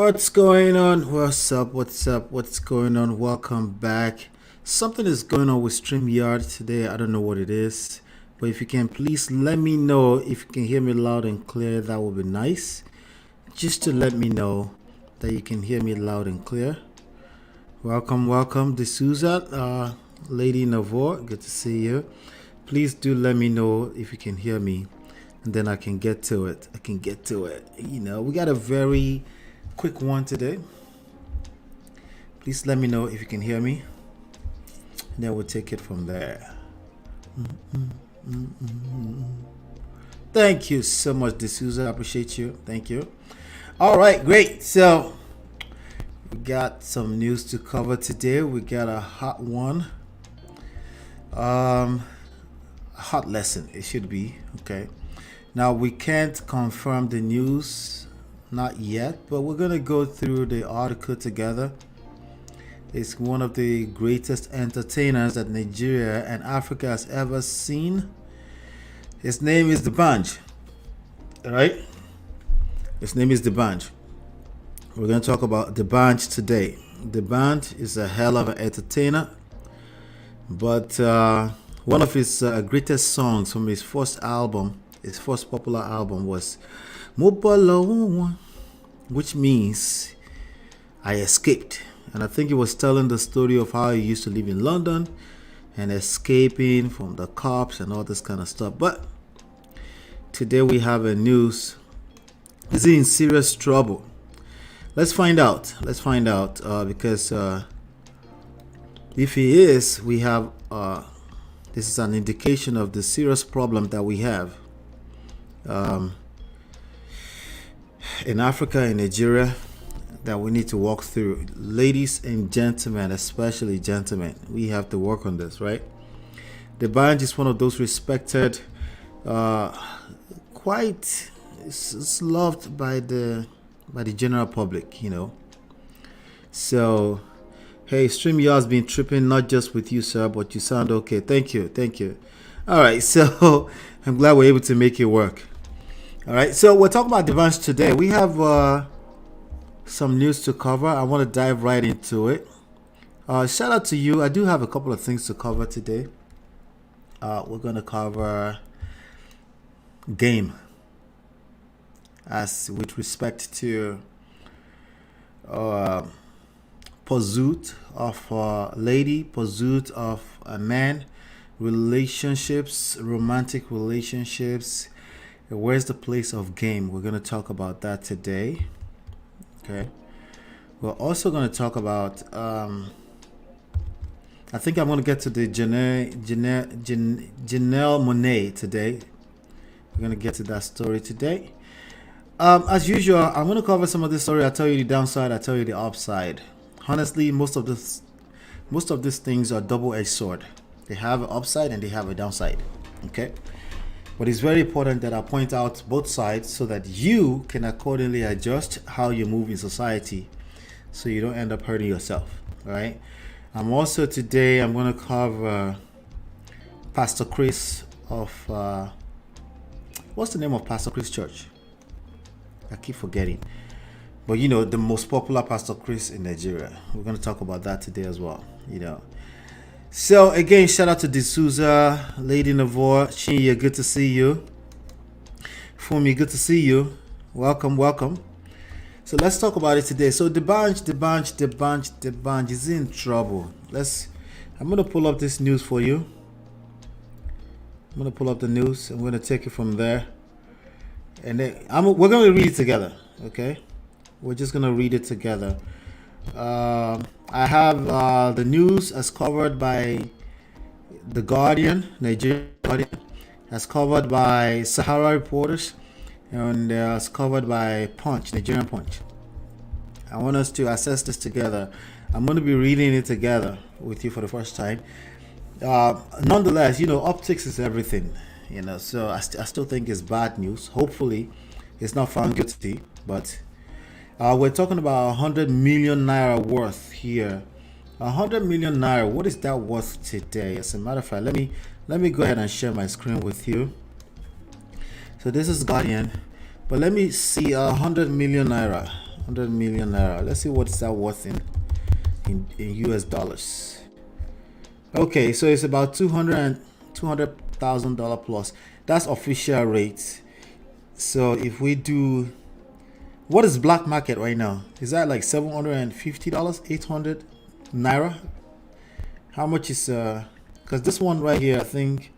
What's going on? What's up? What's up? What's going on? Welcome back. Something is going on with StreamYard today. I don't know what it is, but if you can please let me know if you can hear me loud and clear, that would be nice. Just to let me know that you can hear me loud and clear. Welcome, welcome, D'Souza, Lady Navor. Good to see you. Please do let me know if you can hear me, and then I can get to it. We got a very quick one today. Please let me know if you can hear me, and then we'll take it from there. Thank you so much, D'Souza. I appreciate you. Thank you. All right, great. So we got some news to cover today. We got a hot one. Hot lesson. It should be okay. Now we can't confirm the news, not yet, but we're gonna go through the article together. It's one of the greatest entertainers that Nigeria and Africa has ever seen. His name is the BANJ. All right. His name is the BANJ. We're going to talk about the BANJ today. The BANJ is a hell of an entertainer, but one of his greatest songs from his first popular album was Mobalo, which means I escaped. And I think he was telling the story of how he used to live in London and escaping from the cops and all this kind of stuff. But today we have a news. Is he in serious trouble? Let's find out. Because if he is, we have this is an indication of the serious problem that we have in Africa, in Nigeria, that we need to walk through. Ladies and gentlemen, especially gentlemen, we have to work on this, right? The BANJ is one of those respected, quite it's loved by the general public, So, hey, StreamYard's been tripping, not just with you, sir, but you sound okay. Thank you. All right, so I'm glad we're able to make it work. All right, so we're talking about the BANJ today. We have some news to cover. I want to dive right into it. Shout out to you. I do have a couple of things to cover today. We're going to cover game as with respect to pursuit of a lady, pursuit of a man, relationships, romantic relationships. Where's the place of game? We're going to talk about that today. Okay. We're also going to talk about I think I'm going to get to the Janelle Monet today. We're going to get to that story today. As usual, I'm going to cover some of this story. I'll tell you the downside, I'll tell you the upside. Honestly, most of these things are double-edged sword. They have an upside and they have a downside. Okay? But it's very important that I point out both sides so that you can accordingly adjust how you move in society so you don't end up hurting yourself. All right? I'm going to cover Pastor Chris of what's the name of Pastor Chris Church? I keep forgetting. But the most popular Pastor Chris in Nigeria. We're going to talk about that today as well. So again, shout out to D'Souza, Lady Navor, Shinya, good to see you. Fumi, good to see you. Welcome. So let's talk about it today. So the BANJ is in trouble. I'm going to pull up this news for you. I'm going to pull up the news. I'm going to take it from there. And then we're going to read it together, okay? We're just going to read it together. I have the news as covered by The Guardian, Nigerian Guardian, as covered by Sahara Reporters, and as covered by Punch, Nigerian Punch. I want us to assess this together. I'm going to be reading it together with you for the first time. Nonetheless, optics is everything. So I still think it's bad news. Hopefully, it's not found guilty, but we're talking about 100 million naira worth here. 100 million naira. What is that worth today? As a matter of fact, let me go ahead and share my screen with you. So this is Guardian, but let me see 100 million naira. 100 million naira. Let's see what's that worth in US dollars. Okay, so it's about $200,000 plus. That's official rate. So if we do, what is black market right now? Is that like $750, 800 naira? How much is because this one right here, I think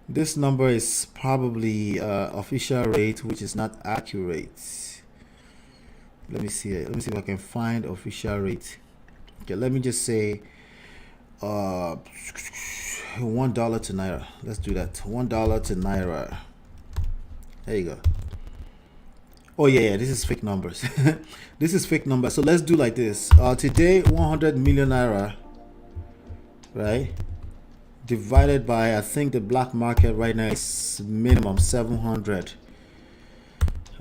this number is probably official rate, which is not accurate. Let me see it. Let me see if I can find official rate. Okay, let me just say $1 to naira. Let's do that. $1 to naira. There you go. Oh yeah, this is fake numbers. This is fake numbers. So let's do like this. Today 100 million naira, right, divided by, I think the black market right now is minimum 700.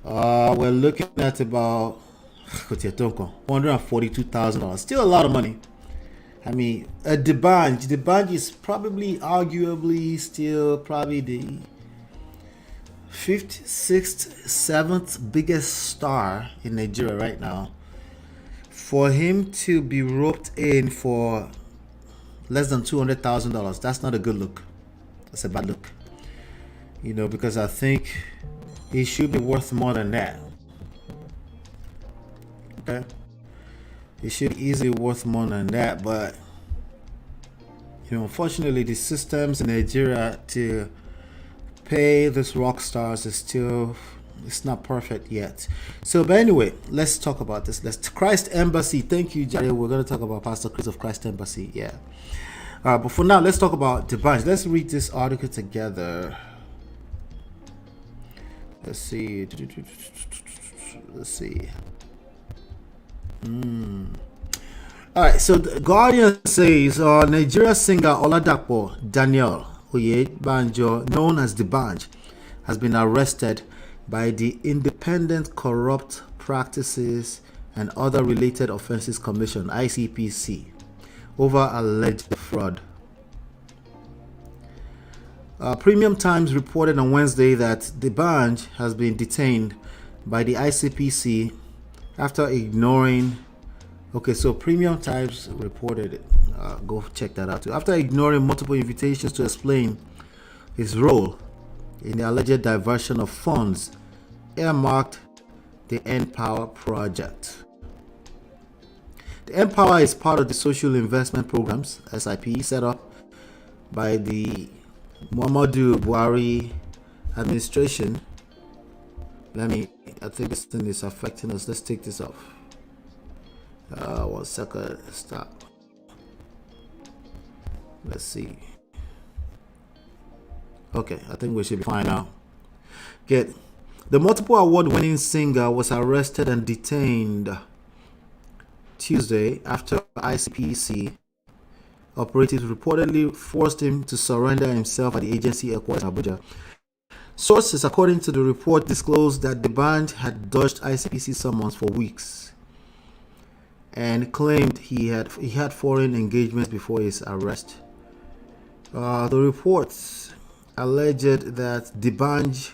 We're looking at about $142,000. Still a lot of money. I mean, the BANJ is probably, arguably, still probably the 5th, 6th, 7th biggest star in Nigeria right now. For him to be roped in for less than $200,000, that's not a good look. That's a bad look. You know, because I think he should be worth more than that. Okay, it should be easily worth more than that, but you know, unfortunately, the systems in Nigeria to pay these rock stars is still, it's not perfect yet. So, but anyway, let's talk about this. Let's Christ Embassy. Thank you, Jerry. We're going to talk about Pastor Chris of Christ Embassy. Yeah. But for now, let's talk about the BANJ. Let's read this article together. Let's see. Let's see. All right, so the Guardian says Nigeria singer Oladapo Daniel Oyebanjo, known as the BANJ, has been arrested by the Independent Corrupt Practices and Other Related Offences Commission (ICPC) over alleged fraud. Premium Times reported on Wednesday that the BANJ has been detained by the ICPC after ignoring. Okay, so Premium Times reported it. Go check that out too. After ignoring multiple invitations to explain his role in the alleged diversion of funds earmarked the Empower project. The Empower is part of the Social Investment Programs (SIP) set up by the Muhammadu Buhari administration. I think this thing is affecting us. Let's take this off. 1 second. Stop. Let's see. Okay, I think we should be fine now. Get the multiple award-winning singer was arrested and detained Tuesday after ICPC operatives reportedly forced him to surrender himself at the agency headquarters in Abuja. Sources, according to the report, disclosed that the BANJ had dodged ICPC summons for weeks and claimed he had foreign engagements before his arrest. The reports alleged that the BANJ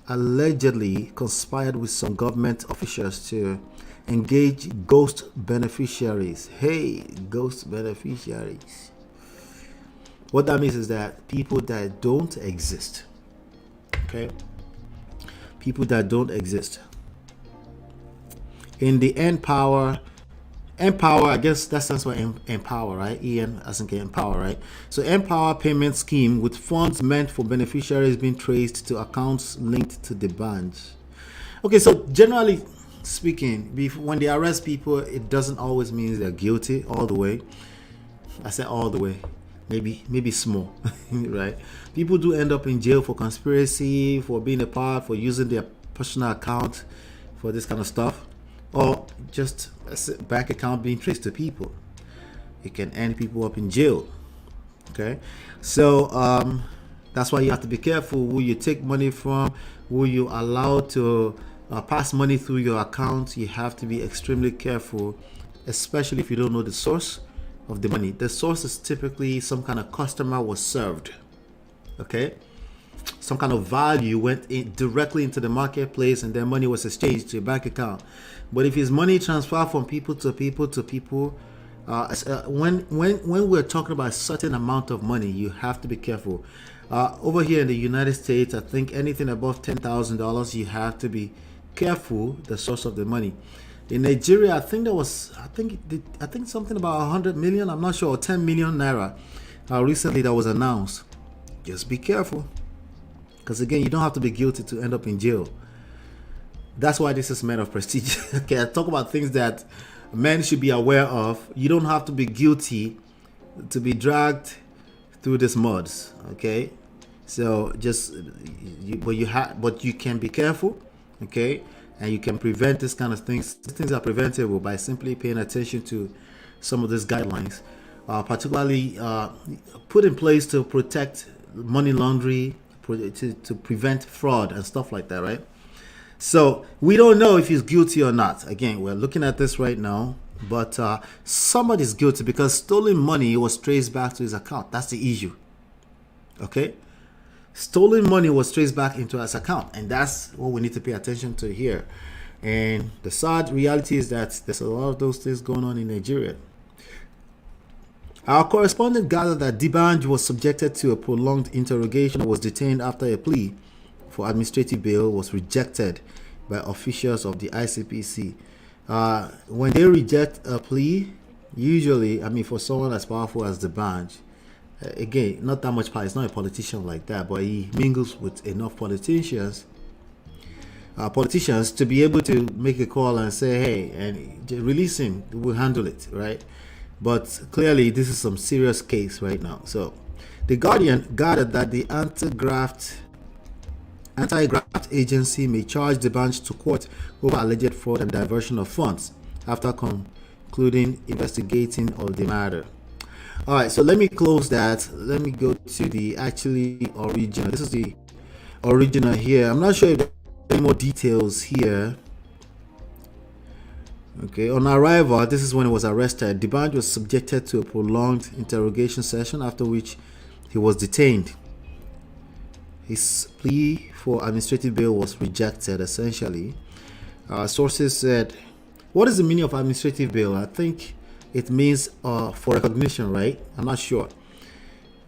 allegedly conspired with some government officials to engage ghost beneficiaries. Hey, ghost beneficiaries. What that means is that people that don't exist. Okay? People that don't exist. In the Empower, I guess that stands for empower, right? EM as in empower, right? So Empower payment scheme with funds meant for beneficiaries being traced to accounts linked to the BANJ. Okay, so generally speaking, when they arrest people, it doesn't always mean they're guilty all the way. I said all the way. Maybe small, right? People do end up in jail for conspiracy, for being a part, for using their personal account for this kind of stuff, or just a bank account being traced to people. It can end people up in jail. Okay, so that's why you have to be careful who you take money from, who you allow to pass money through your account. You have to be extremely careful, especially if you don't know the source of the money. The source is typically some kind of customer was served. Okay, some kind of value went in directly into the marketplace and then money was exchanged to a bank account. But if it's money transferred from people to people to people, when we're talking about a certain amount of money, you have to be careful. Over here in the United States, I think anything above $10,000, you have to be careful the source of the money. In Nigeria, I think I think something about 100 million. I'm not sure, or 10 million naira. Recently, that was announced. Just be careful, because again, you don't have to be guilty to end up in jail. That's why this is men of prestige. Okay, I talk about things that men should be aware of. You don't have to be guilty to be dragged through this muds. Okay, so just but you can be careful. Okay, and you can prevent this kind of things. These things are preventable by simply paying attention to some of these guidelines, particularly put in place to protect money laundering, to prevent fraud and stuff like that, right? So we don't know if he's guilty or not. Again, we're looking at this right now, but somebody's guilty because stolen money was traced back to his account. That's the issue. Okay, stolen money was traced back into his account, and that's what we need to pay attention to here. And the sad reality is that there's a lot of those things going on in Nigeria. Our correspondent gathered that BANJ was subjected to a prolonged interrogation and was detained after a plea for administrative bail was rejected by officials of the ICPC. When they reject a plea, usually, I mean, for someone as powerful as BANJ, again, not that much power. He's not a politician like that, but he mingles with enough politicians to be able to make a call and say, hey, and release him, we'll handle it, right? But clearly, this is some serious case right now. So, the Guardian gathered that the anti-graft agency may charge BANJ to court over alleged fraud and diversion of funds after concluding investigating of the matter. All right, so let me close that. Let me go to the actually original. This is the original here. I'm not sure if there are any more details here. Okay, on arrival, this is when he was arrested. BANJ was subjected to a prolonged interrogation session, after which he was detained. His plea for administrative bail was rejected, essentially. Sources said, what is the meaning of administrative bail? I think it means for recognition, right? I'm not sure.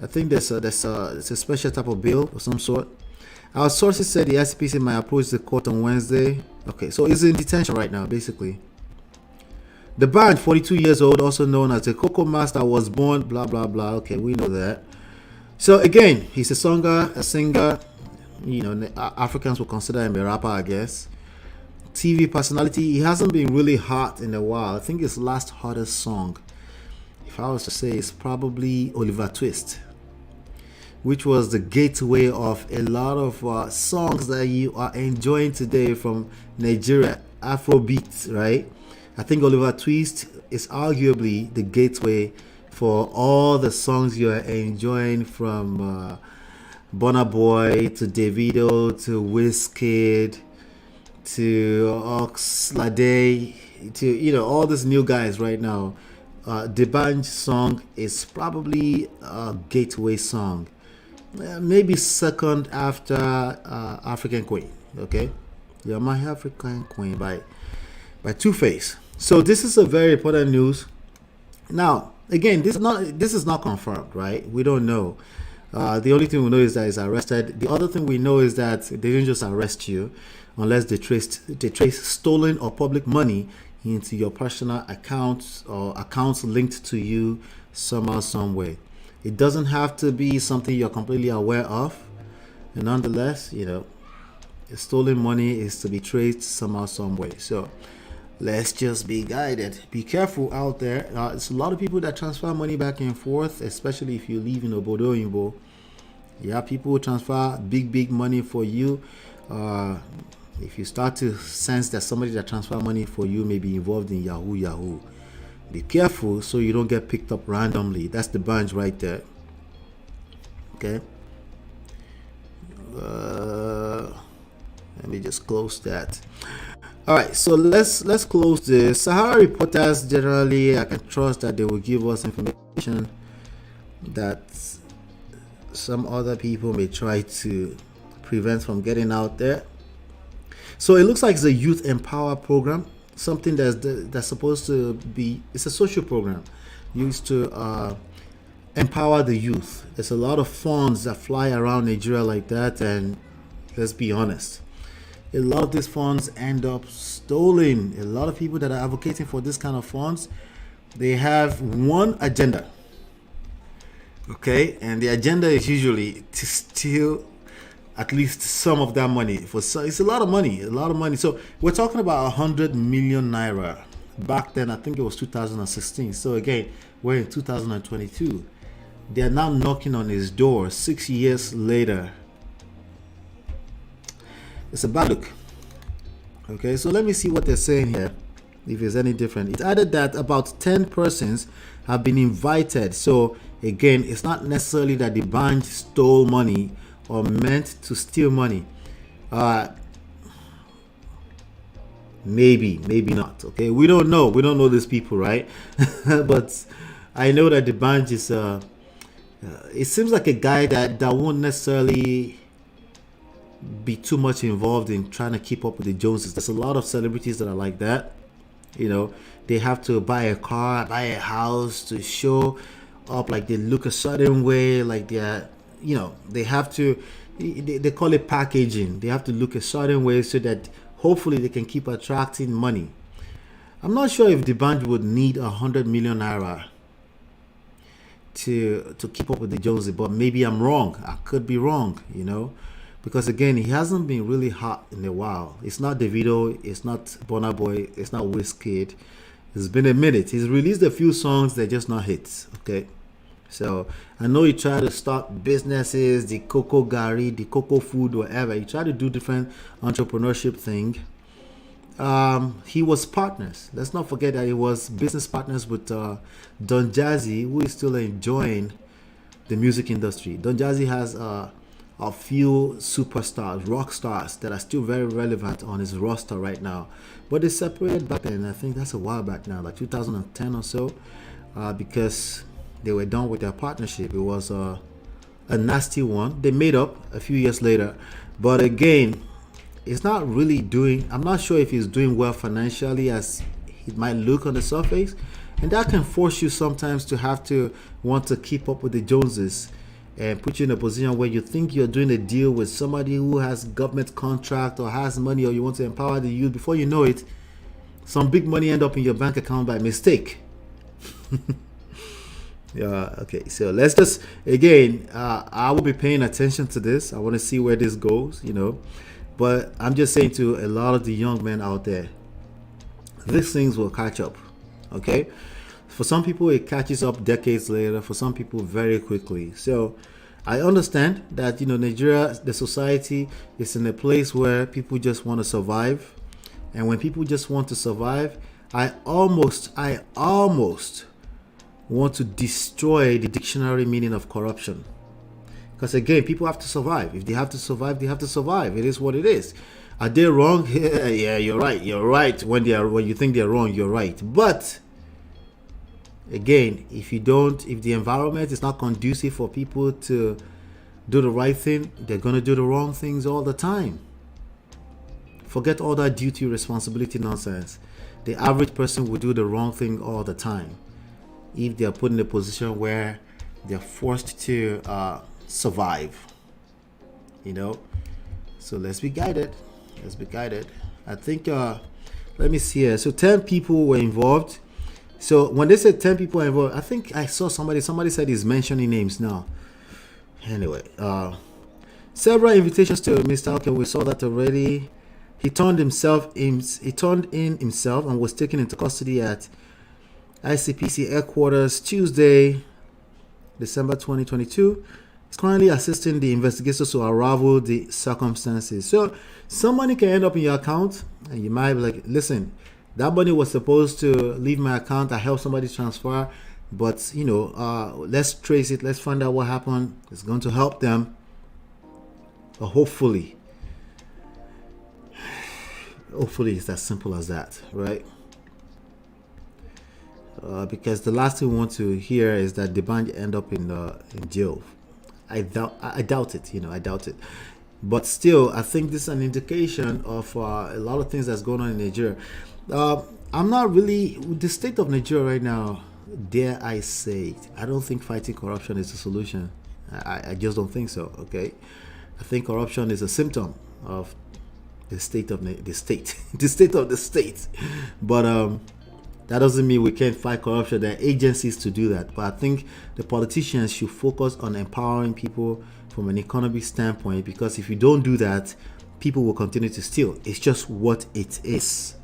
I think it's a special type of bail of some sort. Our sources said the ICPC might approach the court on Wednesday. Okay, so he's in detention right now, basically. BANJ, 42 years old, also known as the Cocoa Master, was born, blah, blah, blah. Okay, we know that. So again, he's a singer. You know, Africans will consider him a rapper, I guess. TV personality. He hasn't been really hot in a while. I think his last hottest song, if I was to say, is probably Oliver Twist, which was the gateway of a lot of songs that you are enjoying today from Nigeria, Afrobeat, right? I think Oliver Twist is arguably the gateway for all the songs you're enjoying, from Burna Boy to Davido to Wizkid to Oxlade to all these new guys right now. The BANJ song is probably a gateway song, maybe second after African Queen. Okay, you're my African Queen by Two-Face. So this is a very important news. Now, again, this is not confirmed, right? We don't know. The only thing we know is that he's arrested. The other thing we know is that they didn't just arrest you unless they trace stolen or public money into your personal accounts or accounts linked to you somehow, some way. It doesn't have to be something you're completely aware of. And nonetheless, stolen money is to be traced somehow, some way. So let's just be guided. Be careful out there. It's a lot of people that transfer money back and forth, especially if you live in Obodo Oyinbo. Yeah, people will transfer big money for you. If you start to sense that somebody that transfer money for you may be involved in Yahoo, be careful so you don't get picked up randomly. That's the BANJ right there. Okay. Let me just close that. All right, so let's close this. Sahara reporters generally, I can trust that they will give us information that some other people may try to prevent from getting out there. So it looks like it's a youth empower program, something that's supposed to be. It's a social program used to empower the youth. There's a lot of funds that fly around Nigeria like that, and let's be honest, a lot of these funds end up stolen. A lot of people that are advocating for this kind of funds, they have one agenda, okay, and the agenda is usually to steal at least some of that money. It's a lot of money, a lot of money. So we're talking about 100 million naira. Back then, I think it was 2016. So again, we're in 2022. They are now knocking on his door 6 years later. It's a bad look. Okay, so let me see what they're saying here, if it's any different. It added that about 10 persons have been invited. So again, it's not necessarily that the BANJ stole money or meant to steal money. Maybe not. Okay, we don't know these people, right? But I know that the BANJ is it seems like a guy that won't necessarily be too much involved in trying to keep up with the Joneses. There's a lot of celebrities that are like that. You know, they have to buy a car, buy a house to show up, like they look a certain way, like they're, you know, they have to, they call it packaging. They have to look a certain way so that hopefully they can keep attracting money. I'm not sure if the band would need 100 million naira to keep up with the Joneses, but maybe I'm wrong. I could be wrong, you know, because again, he hasn't been really hot in a while. It's not Davido, it's not Burna Boy, it's not Wizkid. It's been a minute. He's released a few songs, they're just not hits. Okay, so I know he tried to start businesses, the cocoa gari, the cocoa food, whatever. He tried to do different entrepreneurship thing. He was partners. Let's not forget that he was business partners with Don Jazzy, who is still enjoying the music industry. Don Jazzy has a few superstars, rock stars that are still very relevant on his roster right now. But they separated back then. I think that's a while back now, like 2010 or so, because they were done with their partnership. It was a nasty one. They made up a few years later, but again, it's not really doing. I'm not sure if he's doing well financially as it might look on the surface, and that can force you sometimes to have to want to keep up with the Joneses and put you in a position where you think you're doing a deal with somebody who has government contract or has money, or you want to empower the youth. Before you know it, some big money end up in your bank account by mistake. Yeah, okay, so let's just, again, I will be paying attention to this. I want to see where this goes, you know, but I'm just saying to a lot of the young men out there, these things will catch up. Okay, for some people it catches up decades later, for some people very quickly. So I understand that, you know, Nigeria, the society is in a place where people just want to survive, and when people just want to survive, I almost want to destroy the dictionary meaning of corruption. Because again, people have to survive. If they have to survive, they have to survive. It is what it is. Are they wrong? Yeah, you're right. You're right. When you think they're wrong, you're right. But again, if the environment is not conducive for people to do the right thing, they're gonna do the wrong things all the time. Forget all that duty, responsibility nonsense. The average person will do the wrong thing all the time if they are put in a position where they're forced to survive, you know. So let's be guided. I think let me see here. So 10 people were involved. So when they said 10 people were involved, I think I saw somebody said he's mentioning names now. Anyway, several invitations to Mr. Okay, we saw that already. He turned in himself and was taken into custody at ICPC headquarters Tuesday, December 2022. He's currently assisting the investigators to unravel the circumstances. So some money can end up in your account, and you might be like, listen, that money was supposed to leave my account. I helped somebody transfer, but you know, let's trace it. Let's find out what happened. It's going to help them. But hopefully it's as simple as that, right? Because the last thing we want to hear is that the band end up in jail I doubt it. I doubt it. But still, I think this is an indication of a lot of things that's going on in Nigeria. Uh, I'm not really with the state of Nigeria right now. Dare I say it? I don't think fighting corruption is the solution. I just don't think so. Okay, I think corruption is a symptom of the state of the state, the state of the state. But that doesn't mean we can't fight corruption. There are agencies to do that. But I think the politicians should focus on empowering people from an economic standpoint, because if you don't do that, people will continue to steal. It's just what it is.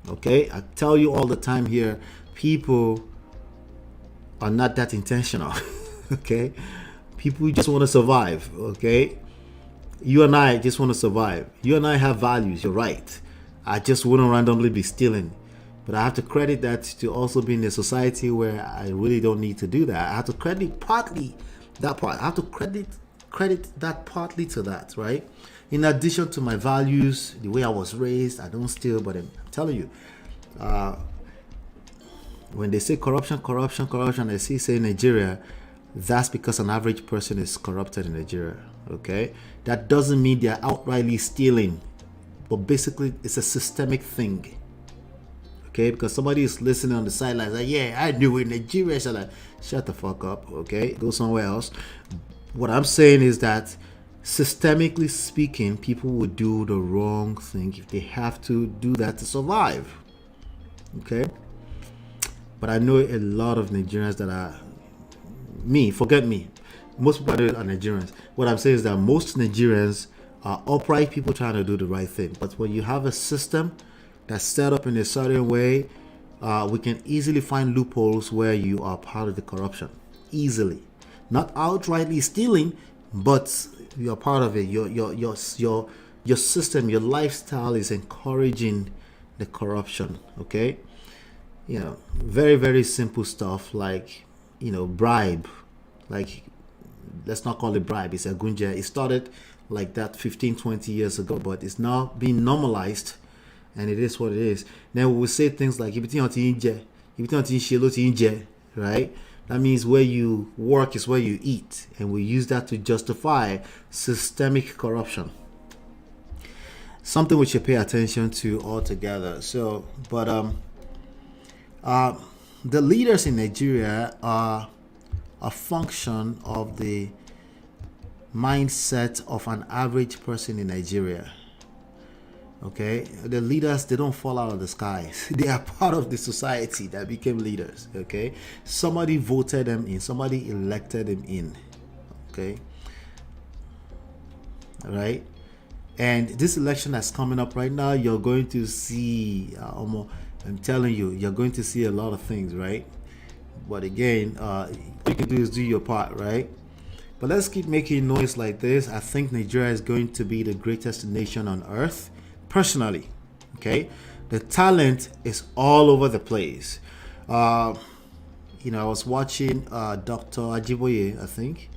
Okay? I tell you all the time here, people are not that intentional. Okay? People just want to survive. Okay? You and I just want to survive. You and I have values. You're right. I just wouldn't randomly be stealing. But I have to credit that to also being in a society where I really don't need to do that. I have to credit partly that part. I have to credit that partly to that, right? In addition to my values, the way I was raised, I don't steal, but I'm telling you, when they say corruption, corruption, corruption, I say Nigeria, that's because an average person is corrupted in Nigeria. Okay, that doesn't mean they're outrightly stealing, but basically it's a systemic thing. Okay, because somebody is listening on the sidelines like, yeah, I knew in Nigeria. So like, shut the fuck up. Okay, go somewhere else. What I'm saying is that systemically speaking, people would do the wrong thing if they have to do that to survive. Okay, but I know a lot of Nigerians that are me. Forget me. Most people are Nigerians. What I'm saying is that most Nigerians are upright people trying to do the right thing. But when you have a system that's set up in a certain way, we can easily find loopholes where you are part of the corruption. Easily. Not outrightly stealing, but you're part of it. Your system, your lifestyle is encouraging the corruption. Okay? Very, very simple stuff like, bribe. Like, let's not call it bribe, it's a gunja. It started like that 15, 20 years ago, but it's now being normalized, and it is what it is. Then we will say things like, right? That means where you work is where you eat, and we use that to justify systemic corruption. Something we should pay attention to altogether. So, but the leaders in Nigeria are a function of the mindset of an average person in Nigeria. Okay, the leaders, they don't fall out of the skies. They are part of the society that became leaders. Okay, somebody voted them in, somebody elected them in. Okay, all right. And this election that's coming up right now, you're going to see, I'm telling you, you're going to see a lot of things, right? But again, what you can do is do your part, right? But let's keep making noise like this. I think Nigeria is going to be the greatest nation on earth, personally. Okay, the talent is all over the place. I was watching Dr. Ajiboye, I think,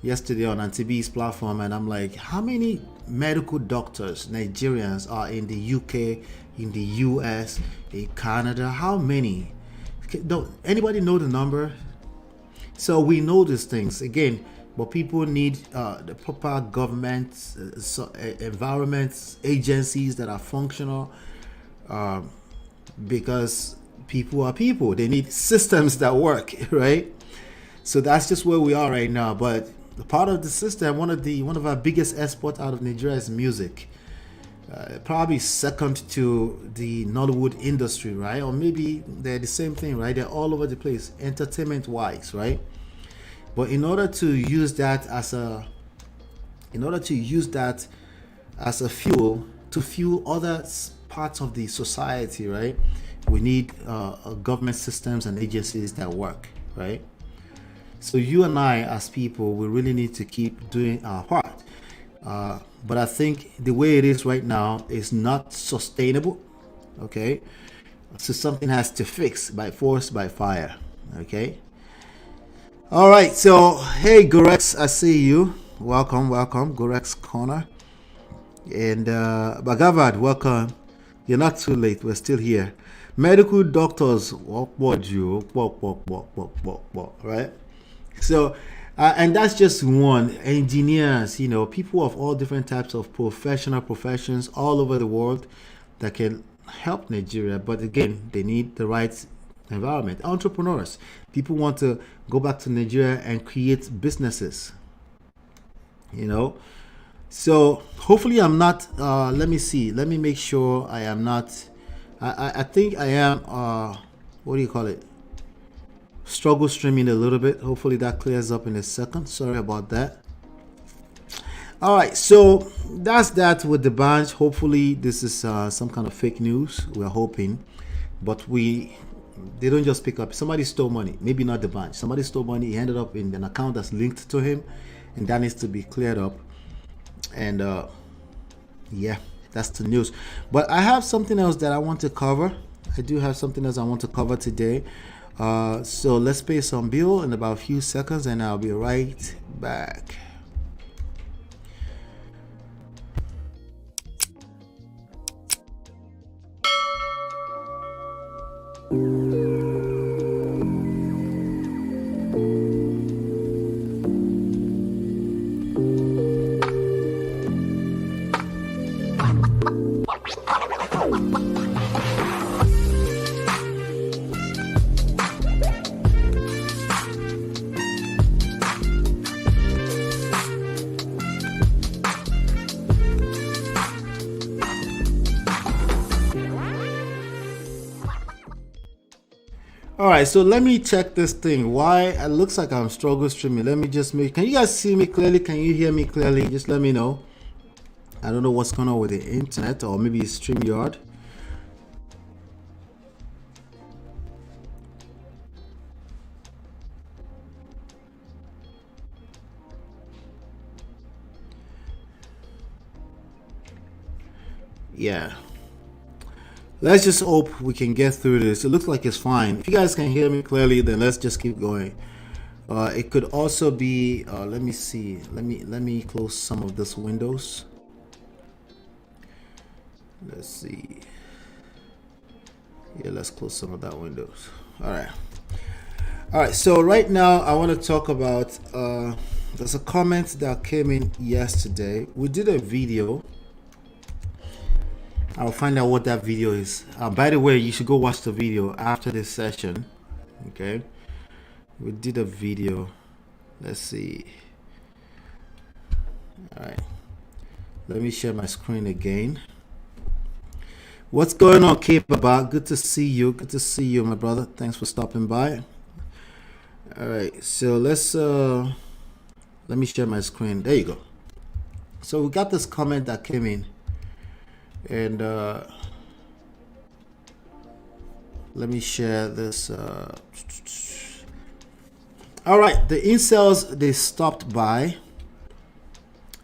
yesterday on Antibi's platform, and I'm like, how many medical doctors, Nigerians, are in the UK, in the US, in Canada? How many? Don't anybody know the number? So we know these things again, but people need the proper government, environments, agencies that are functional, because people are people. They need systems that work, right? So that's just where we are right now. But part of the system, one of our biggest exports out of Nigeria is music. Probably second to the Nollywood industry, right? Or maybe they're the same thing, right? They're all over the place, entertainment-wise, right? But in order to use that as a fuel to fuel other parts of the society, right? We need government systems and agencies that work, right? So you and I, as people, we really need to keep doing our part. But I think the way it is right now is not sustainable. Okay, so something has to fix by force, by fire. Okay. All right. So hey, Gorex, I see you. Welcome, Gorex Corner. And Bagavad, welcome. You're not too late. We're still here. Medical doctors, right? So And that's just one. Engineers, you know, people of all different types of professions all over the world that can help Nigeria. But again, they need the right environment. Entrepreneurs, people want to go back to Nigeria and create businesses, you know. So hopefully I'm not, let me see, let me make sure I am not, I think I am, what do you call it? Struggle streaming a little bit. Hopefully that clears up in a second. Sorry about that. All right, so that's that with the BANJ. Hopefully this is some kind of fake news. We're hoping, but they don't just pick up. Somebody stole money. Maybe not the BANJ. Somebody stole money. He ended up in an account that's linked to him, and that needs to be cleared up. And yeah, that's the news. But I have something else that I want to cover. I do have something else I want to cover today. So let's pay some bill in about a few seconds, and I'll be right back. All right, so let me check this thing. Why it looks like I'm struggle streaming. Let me just make. Can you guys see me clearly? Can you hear me clearly? Just let me know. I don't know what's going on with the internet, or maybe it's StreamYard. Yeah. Let's just hope we can get through this. It looks like it's fine. If you guys can hear me clearly, then let's just keep going. It could also be. Let me see. Let me close some of this windows. Let's see. Yeah, let's close some of that windows. All right. So right now I want to talk about. There's a comment that came in yesterday. We did a video. I'll find out what that video is. By the way, you should go watch the video after this session. Okay, we did a video. Let's see. All right, let me share my screen again. What's going on, K-Baba? Good to see you. Good to see you, my brother. Thanks for stopping by. All right, so let's let me share my screen. There you go. So we got this comment that came in. And let me share this. All right, the incels, they stopped by,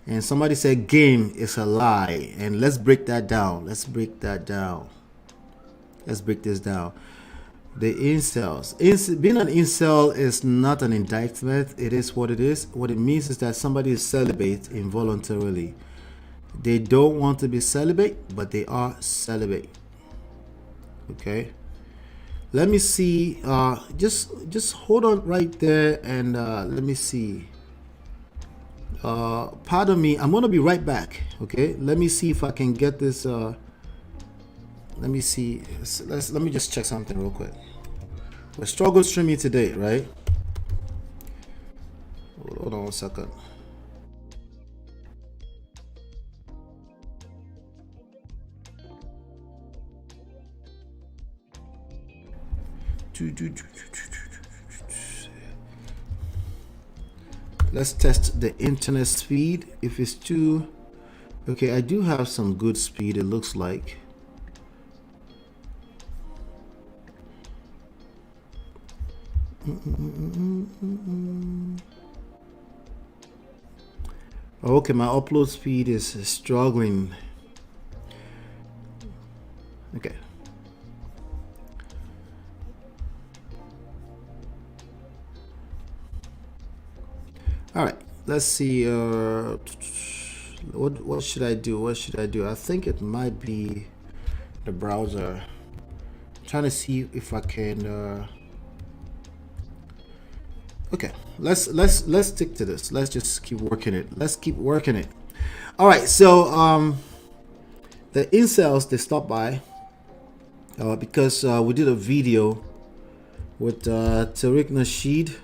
and somebody said game is a lie. And let's break that down. Let's break that down. Let's break this down. The incels, being an incel is not an indictment. It is what it is. What it means is that somebody is celibate involuntarily. They don't want to be celibate, but they are celibate. Okay, let me see. Just hold on right there, and let me see. Pardon me, I'm gonna be right back. Okay, let me see if I can get this. Let me see. Let me just check something real quick. We're struggle streaming today, right? Hold on 1 second. Let's test the internet speed. If it's too okay, I do have some good speed, it looks like. Okay, my upload speed is struggling. Okay. All right, let's see. What should I do? What should I do? I think it might be the browser. I'm trying to see if I can. Okay, let's stick to this. Let's just keep working it. Let's keep working it. All right, so the incels, they stopped by because we did a video with Tariq Nasheed.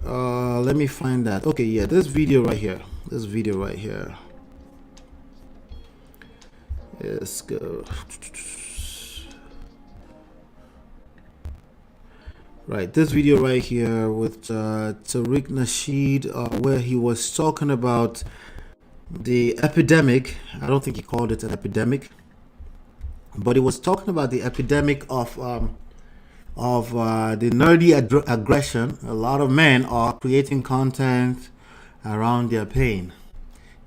Let me find that. Okay, yeah, this video right here. This video right here. Let's go. Right, this video right here with Tariq Nasheed, where he was talking about the epidemic. I don't think he called it an epidemic, but he was talking about the epidemic of the nerdy aggression. A lot of men are creating content around their pain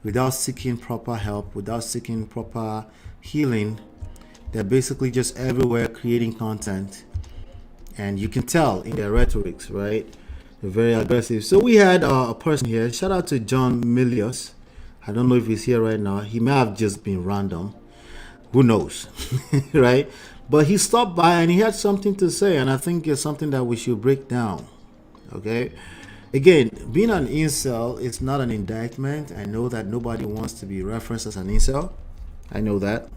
without seeking proper help, without seeking proper healing. They're basically just everywhere creating content, and you can tell in their rhetorics, right? They're very aggressive. So we had a person here. Shout out to John Milius. I don't know if he's here right now. He may have just been random. Who knows, right? But he stopped by and he had something to say, and I think it's something that we should break down. Okay, again, being an incel is not an indictment. I know that nobody wants to be referenced as an incel. I know that.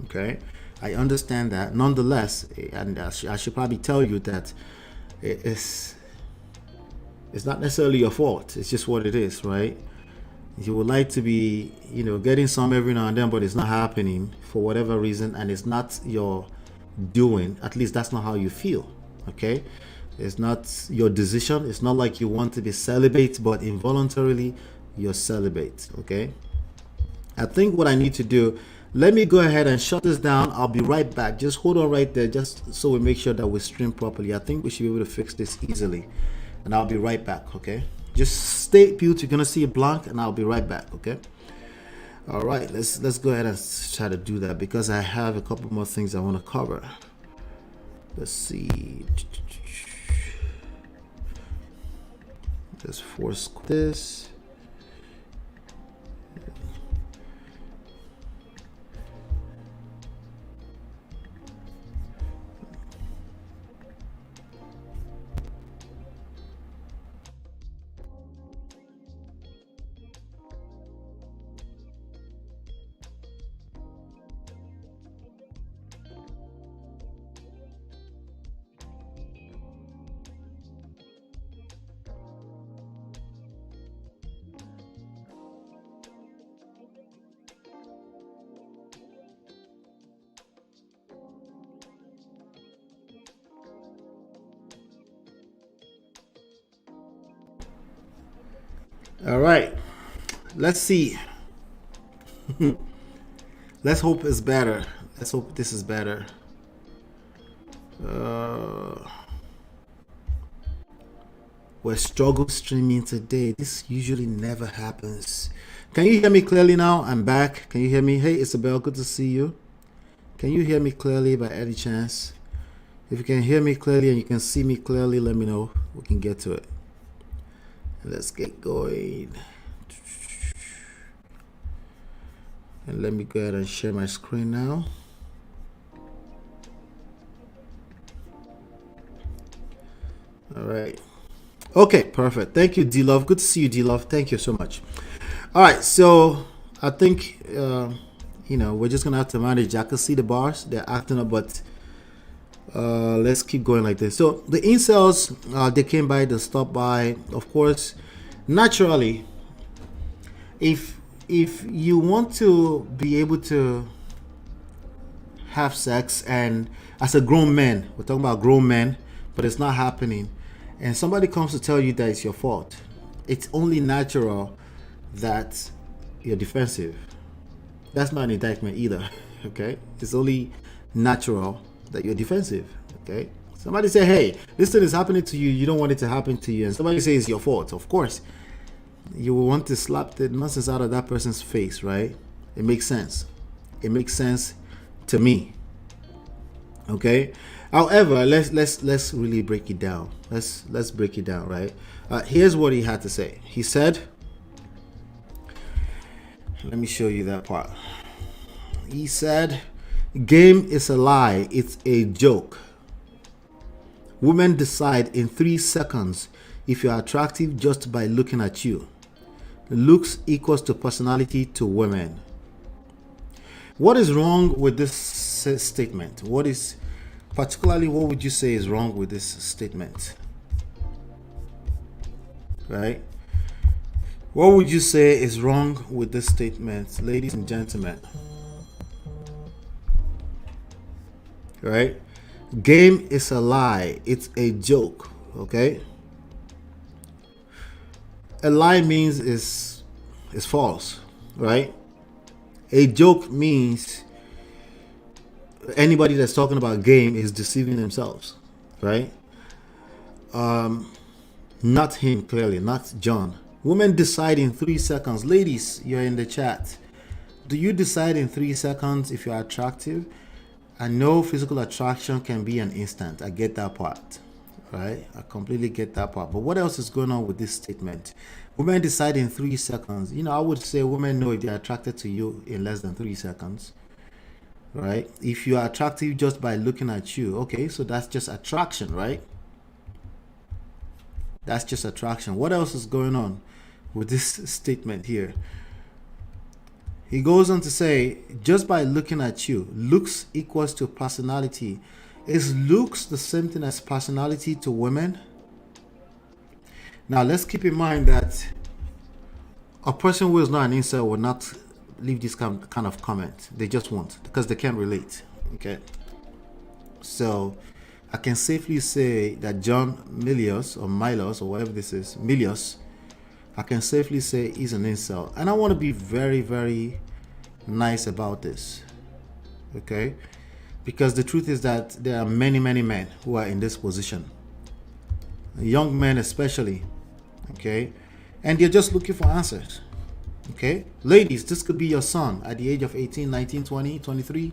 Okay, I understand that. Nonetheless, and I should probably tell you that it's not necessarily your fault. It's just what it is, right? You would like to be, getting some every now and then, but it's not happening for whatever reason, and it's not your doing. At least that's not how you feel. Okay, it's not your decision. It's not like you want to be celibate, but involuntarily you're celibate. Okay, I think what I need to do, let me go ahead and shut this down. I'll be right back. Just hold on right there, just so we make sure that we stream properly. I think we should be able to fix this easily, and I'll be right back. Okay, just stay put. You're gonna see it blank, and I'll be right back. Okay. All right, let's go ahead and try to do that because I have a couple more things I want to cover. Let's see. Just force this. All right, let's see. Let's hope it's better. Let's hope this is better. We're struggle streaming today. This usually never happens. Can you hear me clearly now? I'm back. Can you hear me? Hey, Isabel, good to see you. Can you hear me clearly by any chance? If you can hear me clearly and you can see me clearly, let me know. We can get to it. Let's get going. And let me go ahead and share my screen now. All right. Okay, perfect. Thank you, D-Love. Good to see you, D-Love. Thank you so much. All right, so I think, we're just going to have to manage. I can see the bars. They're acting up, but let's keep going like this. So the incels, they came by, they stopped by. Of course, naturally, if you want to be able to have sex, and as a grown man, we're talking about grown men, but it's not happening, and somebody comes to tell you that it's your fault, it's only natural that you're defensive. That's not an indictment either. Okay, it's only natural that you're defensive. Okay, somebody say, hey, this thing is happening to you, you don't want it to happen to you, and somebody says it's your fault. Of course you will want to slap the nonsense out of that person's face, right? It makes sense. It makes sense to me. Okay, however, let's really break it down. Let's break it down, right? Here's what he had to say. He said, let me show you that part. He said, game is a lie, it's a joke. Women decide in 3 seconds if you are attractive just by looking at you. Looks equals to personality to women. What is wrong with this statement? What would you say is wrong with this statement? Right? What would you say is wrong with this statement, ladies and gentlemen? Right? Game is a lie. It's a joke. Okay? A lie means is false, right? A joke means anybody that's talking about game is deceiving themselves, right? Not him, clearly, not John. Women decide in 3 seconds. Ladies, you're in the chat. Do you decide in 3 seconds if you're attractive? I know physical attraction can be an instant. I get that part, right? I completely get that part. But what else is going on with this statement? Women decide in 3 seconds. I would say women know if they're attracted to you in less than 3 seconds, right? If you are attractive just by looking at you, okay, so that's just attraction, right? That's just attraction. What else is going on with this statement here? He goes on to say, just by looking at you, looks equals to personality. Is looks the same thing as personality to women? Now, let's keep in mind that a person who is not an incel will not leave this kind of comment. They just won't, because they can't relate. Okay. So, I can safely say that John Milios, or Milos, or whatever this is, Milios, I can safely say he's an incel. And I want to be very, very nice about this. Okay? Because the truth is that there are many, many men who are in this position. Young men especially. Okay? And they're just looking for answers. Okay? Ladies, this could be your son at the age of 18, 19, 20, 23.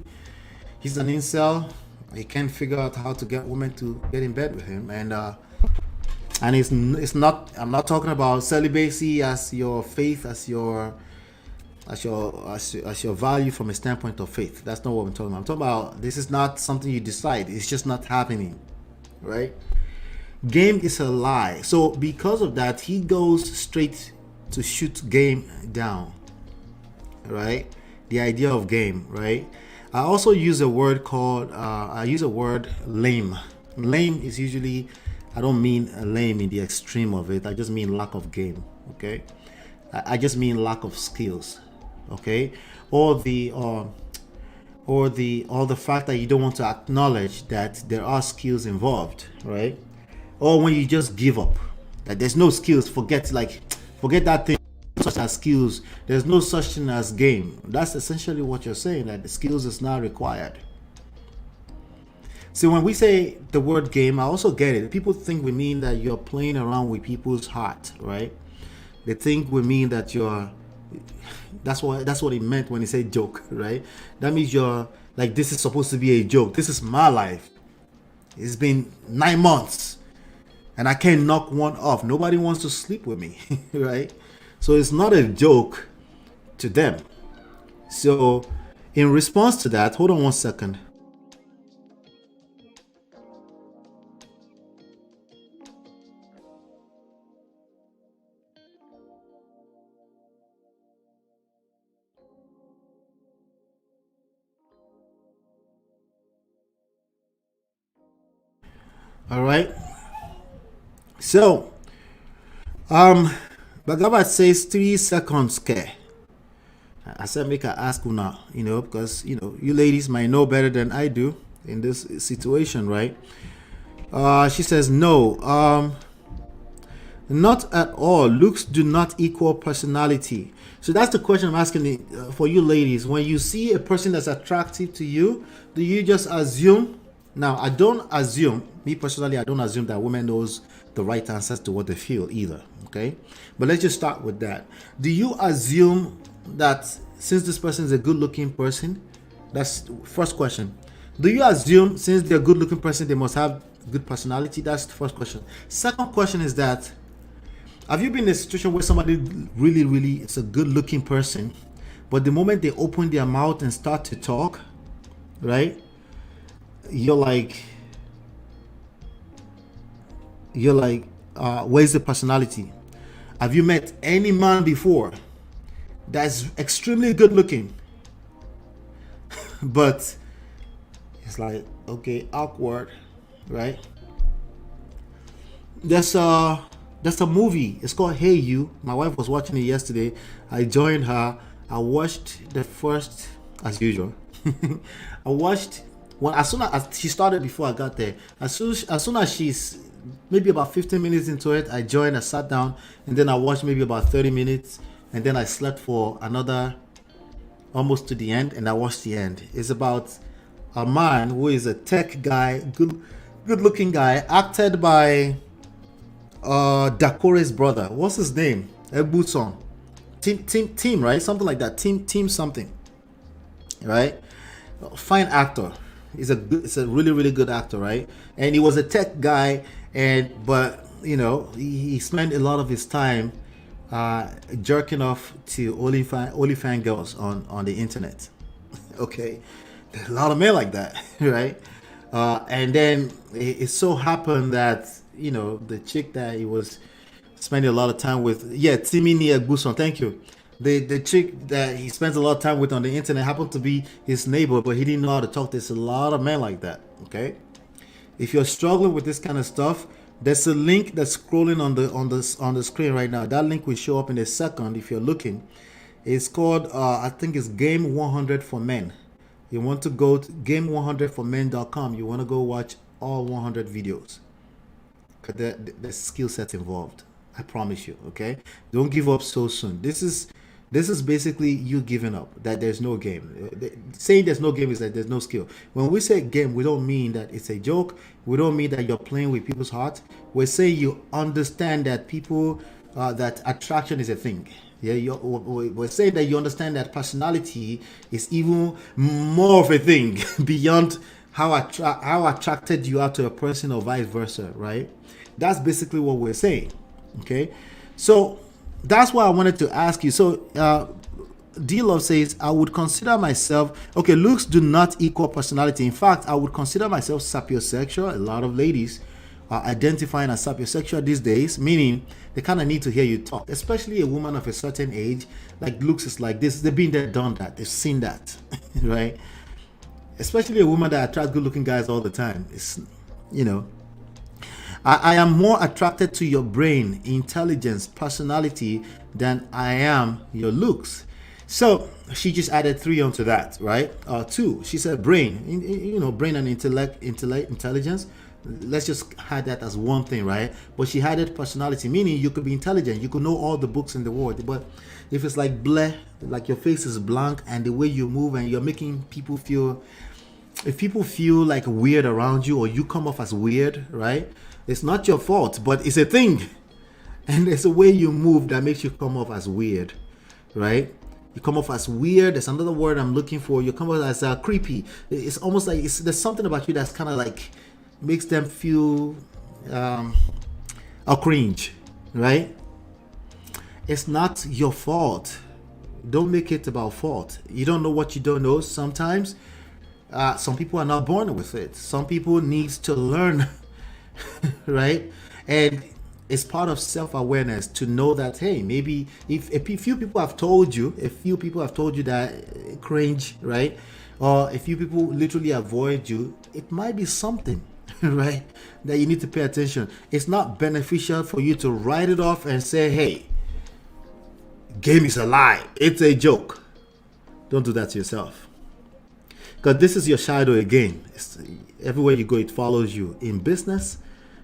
He's an incel. He can't figure out how to get women to get in bed with him. And it's not, I'm not talking about celibacy as your faith, as your value from a standpoint of faith. That's not what I'm talking about. I'm talking about this is not something you decide. It's just not happening, right? Game is a lie. So because of that, he goes straight to shoot game down, right? The idea of game, right? I also use a word called, I use a word lame. Lame is usually, I don't mean lame in the extreme of it. I just mean lack of game, okay? I just mean lack of skills, okay? Or the fact that you don't want to acknowledge that there are skills involved, right? Or when you just give up, that there's no skills, forget that thing, such as skills, there's no such thing as game. That's essentially what you're saying, that the skills is not required. So when we say the word game, I also get it. People think we mean that you're playing around with people's heart, right? They think we mean that that's what it meant when he said joke, right? That means you're like, this is supposed to be a joke. This is my life. It's been 9 months and I can't knock one off. Nobody wants to sleep with me, right? So it's not a joke to them. So in response to that, hold on one second. All right. So, Bhagavad says 3 seconds care. I said make I ask una, because you ladies might know better than I do in this situation, right? She says no. Not at all. Looks do not equal personality. So that's the question I'm asking for you ladies. When you see a person that's attractive to you, do you just assume? Now, I don't assume, me personally, I don't assume that women knows the right answers to what they feel either, okay? But let's just start with that. Do you assume that since this person is a good-looking person, that's the first question. Do you assume since they're a good-looking person, they must have good personality? That's the first question. Second question is that, have you been in a situation where somebody really, really is a good-looking person, but the moment they open their mouth and start to talk, right? You're like, You're like, where's the personality? Have you met any man before that's extremely good looking, but it's like, okay, awkward, right? There's a there's a movie. It's called Hey You. My wife was watching it yesterday. I joined her. I watched the first, as usual. I watched when as soon as she started before I got there. As soon as she's maybe about 15 minutes into it, I joined. I sat down, and then I watched maybe about 30 minutes, and then I slept for another almost to the end, and I watched the end. It's about a man who is a tech guy, good looking guy, acted by Dakore's brother. What's his name? Ebuson. Team, right? Something like that. Team something, right? Fine actor. It's a really really good actor, right? And he was a tech guy, and but he spent a lot of his time jerking off to OnlyFans girls on the internet. Okay, there's a lot of men like that, right? And then it so happened that the chick that he was spending a lot of time with, yeah, Timini Egbuson, thank you. The chick that he spends a lot of time with on the internet happened to be his neighbor, but he didn't know how to talk to. There's a lot of men like that. Okay, if you're struggling with this kind of stuff, there's a link that's scrolling on the screen right now. That link will show up in a second if you're looking. It's called I think it's Game 100 for Men. You want to go to game100formen.com. You want to go watch all 100 videos. Cause the skill sets involved. I promise you. Okay, don't give up so soon. This is basically you giving up that there's no game. Saying there's no game is that there's no skill. When we say game, we don't mean that it's a joke. We don't mean that you're playing with people's hearts. We're saying you understand that people that attraction is a thing. Yeah, we're saying that you understand that personality is even more of a thing beyond how attracted you are to a person or vice versa, right? That's basically what we're saying. Okay, so that's why I wanted to ask you. So, D Love says, I would consider myself, okay, looks do not equal personality. In fact, I would consider myself sapiosexual. A lot of ladies are identifying as sapiosexual these days, meaning they kind of need to hear you talk, especially a woman of a certain age. Like, looks is like this. They've been there, done that. They've seen that, right? Especially a woman that attracts good looking guys all the time. It's, you know, I am more attracted to your brain, intelligence, personality than I am your looks. So she just added three onto that, right? Two. She said brain, brain and intelligence. Let's just add that as one thing, right? But she added personality, meaning you could be intelligent, you could know all the books in the world, but if it's like bleh, like your face is blank and the way you move and you're making people feel, if people feel like weird around you or you come off as weird, right? It's not your fault, but it's a thing. And there's a way you move that makes you come off as weird, right? You come off as weird. There's another word I'm looking for. You come off as creepy. It's almost like there's something about you that's kind of like makes them feel a cringe, right? It's not your fault. Don't make it about fault. You don't know what you don't know. Sometimes some people are not born with it. Some people need to learn, right? And it's part of self-awareness to know that, hey, maybe if a few people have told you, that cringe, right? Or a few people literally avoid you, it might be something, right? That you need to pay attention. It's not beneficial for you to write it off and say, hey, game is a lie. It's a joke. Don't do that to yourself. Because this is your shadow again. Everywhere you go, it follows you. In business,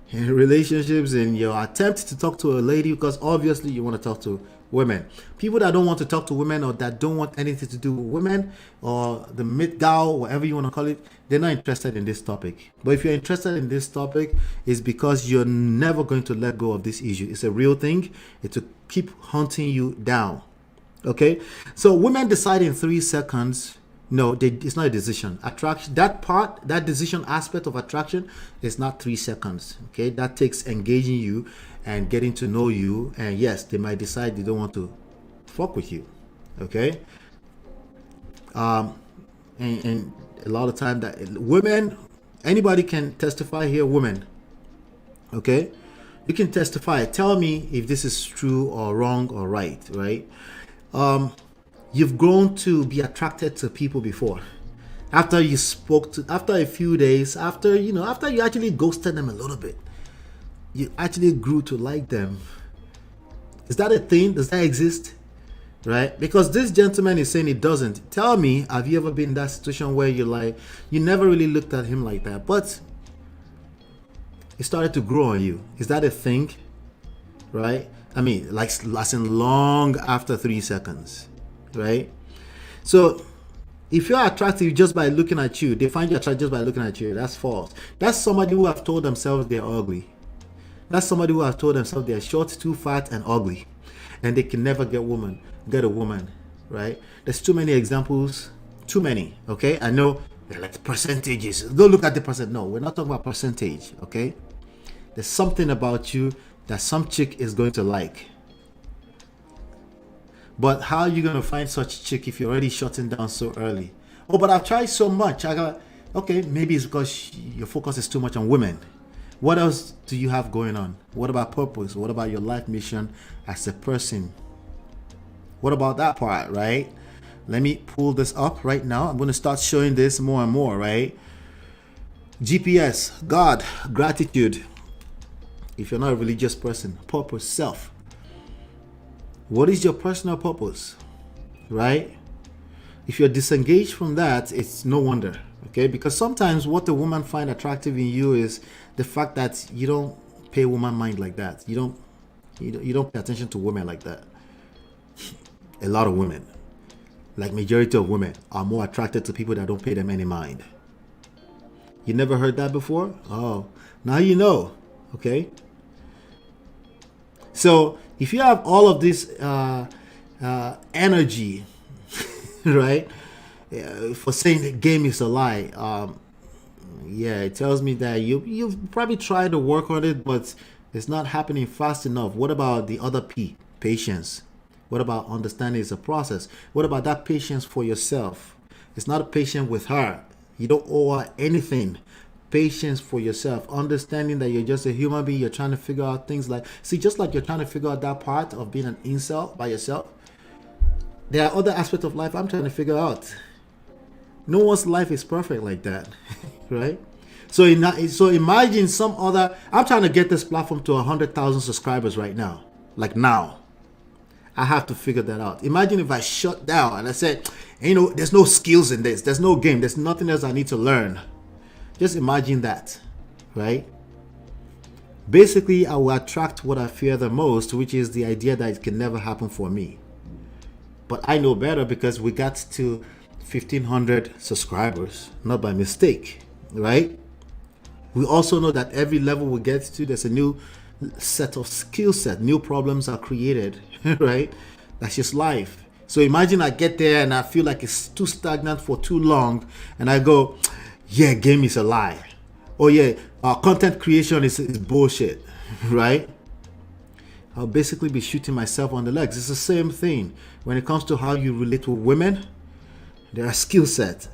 in relationships, in your attempt to talk to a lady, because obviously you want to talk to women. People that don't want to talk to women or that don't want anything to do with women or the mid-gal, whatever you want to call it, they're not interested in this topic. But if you're interested in this topic, it's because you're never going to let go of this issue. It's a real thing. It's to keep hunting you down. Okay? So women decide in 3 seconds. No, it's not a decision. Attraction, that decision aspect of attraction is not 3 seconds. Okay, that takes engaging you and getting to know you. And yes, they might decide they don't want to fuck with you. Okay, and a lot of time that women, anybody can testify here. Women, okay, You can testify. Tell me if this is true or wrong or right, right? You've grown to be attracted to people before. After you spoke to, after a few days, after after you actually ghosted them a little bit, you actually grew to like them. Is that a thing? Does that exist? Right? Because this gentleman is saying it doesn't. Tell me, have you ever been in that situation where you never really looked at him like that, but it started to grow on you? Is that a thing? Right? I mean, like lasting long after 3 seconds, right? So if you're attractive just by looking at you, they find you attractive just by looking at you. That's false. That's somebody who have told themselves they're ugly. That's somebody who have told themselves they're short, too fat, and ugly, and they can never get a woman, right? There's too many examples, too many. Okay, I know they're like percentages. Go look at the percent. No, we're not talking about percentage. Okay, there's something about you that some chick is going to like. But how are you going to find such chick if you're already shutting down so early? Oh, but I've tried so much. Okay, maybe it's because your focus is too much on women. What else do you have going on? What about purpose? What about your life mission as a person? What about that part, right? Let me pull this up right now. I'm going to start showing this more and more, right? GPS, God, gratitude. If you're not a religious person, purpose, self. What is your personal purpose, right? If you're disengaged from that, it's no wonder, okay? Because sometimes what the woman find attractive in you is the fact that you don't pay woman mind like that. You don't pay attention to women like that. A lot of women, like majority of women, are more attracted to people that don't pay them any mind. You never heard that before? Oh, now you know, okay? So if you have all of this energy, right, for saying the game is a lie, yeah, it tells me that you've probably tried to work on it, but it's not happening fast enough. What about the other P? Patience. What about understanding it's a process? What about that patience for yourself? It's not a patience with her. You don't owe her anything. Patience for yourself, understanding that you're just a human being. You're trying to figure out things just like you're trying to figure out that part of being an incel by yourself. There are other aspects of life I'm trying to figure out. No one's life is perfect like that, right? So imagine some other. I'm trying to get this platform to 100,000 subscribers right now. Like now, I have to figure that out. Imagine if I shut down and I said, there's no skills in this. There's no game. There's nothing else I need to learn. Just imagine that, right? Basically, I will attract what I fear the most, which is the idea that it can never happen for me. But I know better because we got to 1,500 subscribers, not by mistake, right? We also know that every level we get to, there's a new set of skill set, new problems are created, right? That's just life. So imagine I get there and I feel like it's too stagnant for too long, and I go, yeah, game is a lie. Oh yeah, content creation is bullshit, right? I'll basically be shooting myself on the legs. It's the same thing when it comes to how you relate with women. There are skill sets.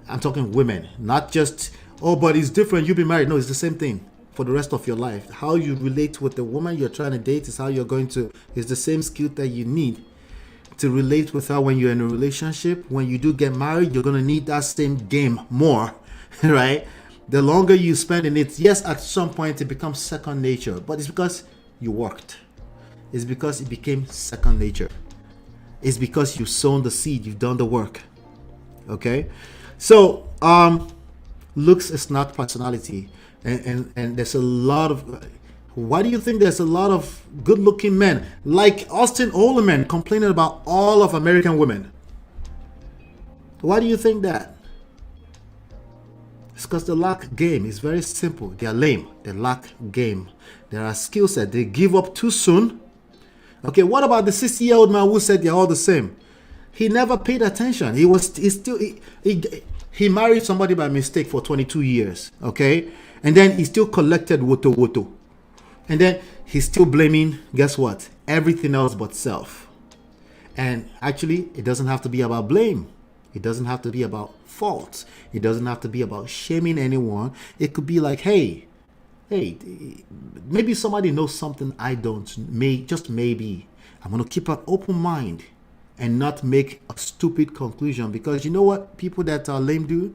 I'm talking women, not just, oh, but it's different, you'll be married. No, it's the same thing for the rest of your life. How you relate with the woman you're trying to date is how you're going to, it's the same skill that you need to relate with her when you're in a relationship. When you do get married, you're going to need that same game more, right? The longer you spend in it, yes, at some point it becomes second nature, but it's because you worked. It's because it became second nature. It's because you've sown the seed, you've done the work. Okay? So, looks is not personality. And there's a lot of, why do you think there's a lot of good looking men like Austin Oleman complaining about all of American women? Why do you think that? It's because they lack game. It's very simple. They are lame. They lack game. There are skill set. They give up too soon. Okay, what about the 60-year-old man who said they're all the same? He never paid attention. He married somebody by mistake for 22 years. Okay, and then he still collected woto. And then he's still blaming, guess what? Everything else but self. And actually, it doesn't have to be about blame. It doesn't have to be about faults. It doesn't have to be about shaming anyone. It could be like, hey, Hey, maybe somebody knows something I don't. Just maybe. I'm gonna keep an open mind and not make a stupid conclusion, because you know what? People that are lame do,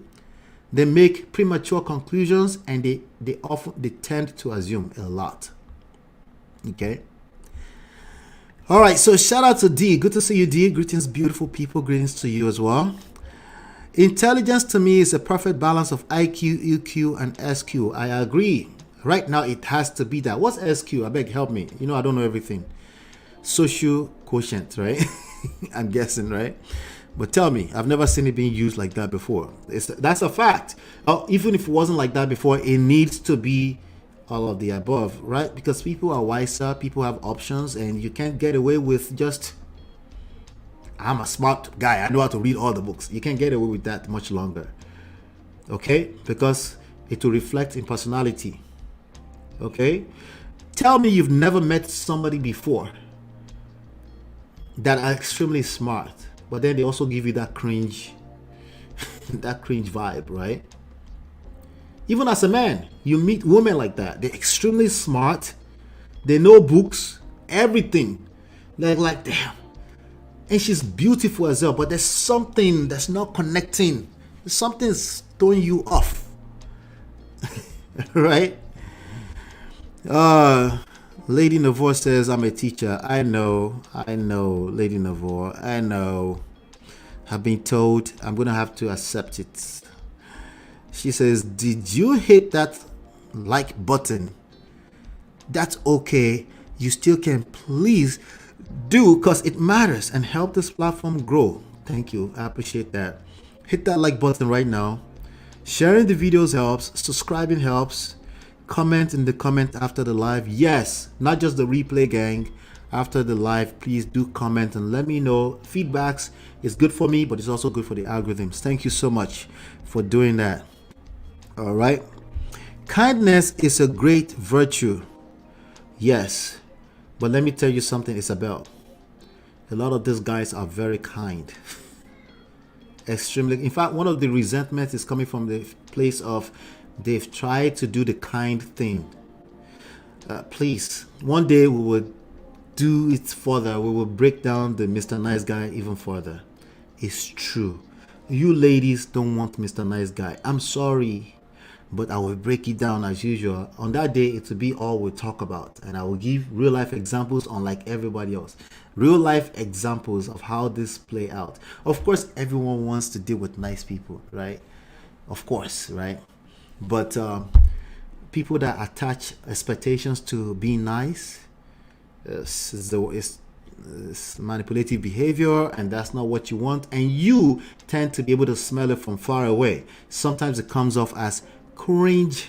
they make premature conclusions, and they tend to assume a lot. Okay. All right. So shout out to D. Good to see you, D. Greetings, beautiful people. Greetings to you as well. Intelligence to me is a perfect balance of IQ, EQ, and SQ. I agree. Right now, it has to be that. What's SQ? I beg, help me. You know, I don't know everything. Social quotient, right? I'm guessing, right? But tell me, I've never seen it being used like that before. That's a fact. Even if it wasn't like that before, it needs to be all of the above, right? Because people are wiser, people have options, and you can't get away with just, I'm a smart guy, I know how to read all the books. You can't get away with that much longer. Okay? Because it will reflect in personality. Okay? Tell me you've never met somebody before that are extremely smart, but then they also give you that cringe, that cringe vibe, right? Even as a man, you meet women like that. They're extremely smart. They know books, everything. They're like, damn. And she's beautiful as well, but there's something that's not connecting. Something's throwing you off. Right? Lady Navor says, I'm a teacher. I know, Lady Navor. I know. I've been told I'm going to have to accept it. She says, did you hit that like button? That's okay. You still can please do, because it matters, and help this platform grow. Thank you. I appreciate that. Hit that like button right now. Sharing the videos helps. Subscribing helps. Comment in the comment after the live. Yes, not just the replay gang. After the live, please do comment and let me know. Feedbacks is good for me, but it's also good for the algorithms. Thank you so much for doing that. All right. Kindness is a great virtue. Yes. But let me tell you something, Isabel. A lot of these guys are very kind. Extremely. In fact, one of the resentments is coming from the place of they've tried to do the kind thing. Please, one day we will do it further. We will break down the Mr. Nice Guy even further. It's true. You ladies don't want Mr. Nice Guy. I'm sorry, but I will break it down as usual. On that day, it will be all we'll talk about, and I will give real life examples, unlike everybody else. Real life examples of how this play out. Of course, everyone wants to deal with nice people, right? Of course, right? But people that attach expectations to being nice is manipulative behavior, and that's not what you want, and you tend to be able to smell it from far away. Sometimes it comes off as cringe.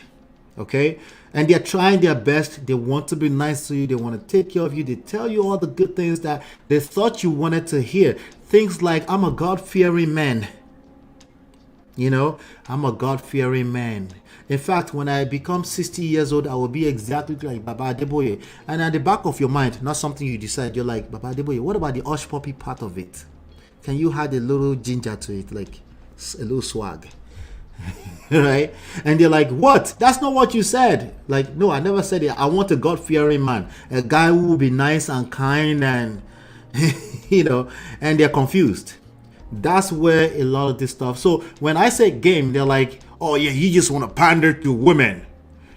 Okay, and they're trying their best. They want to be nice to you, they want to take care of you, they tell you all the good things that they thought you wanted to hear. Things like, I'm a God-fearing man. You know, I'm a God-fearing man. In fact, when I become 60 years old, I will be exactly like Baba Adeboye. And at the back of your mind, not something you decide, you're like, Baba Adeboye, what about the Hush Puppy part of it? Can you add a little ginger to it, like a little swag? Right? And they're like, what? That's not what you said. Like, no, I never said it. I want a God-fearing man, a guy who will be nice and kind, and you know, and they're confused. That's where a lot of this stuff. So when I say game, they're like, oh yeah, you just want to pander to women.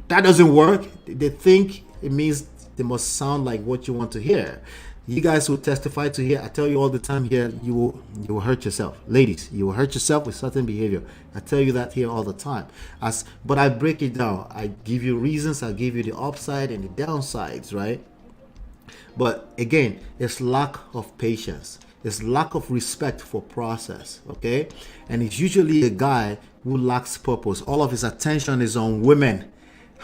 That doesn't work. They think it means they must sound like what you want to hear. You guys who testify to here, I tell you all the time here, you will hurt yourself. Ladies, you will hurt yourself with certain behavior. I tell you that here all the time. But I break it down. I give you reasons. I give you the upside and the downsides, right? But again, it's lack of patience. It's lack of respect for process, okay? And it's usually a guy who lacks purpose. All of his attention is on women.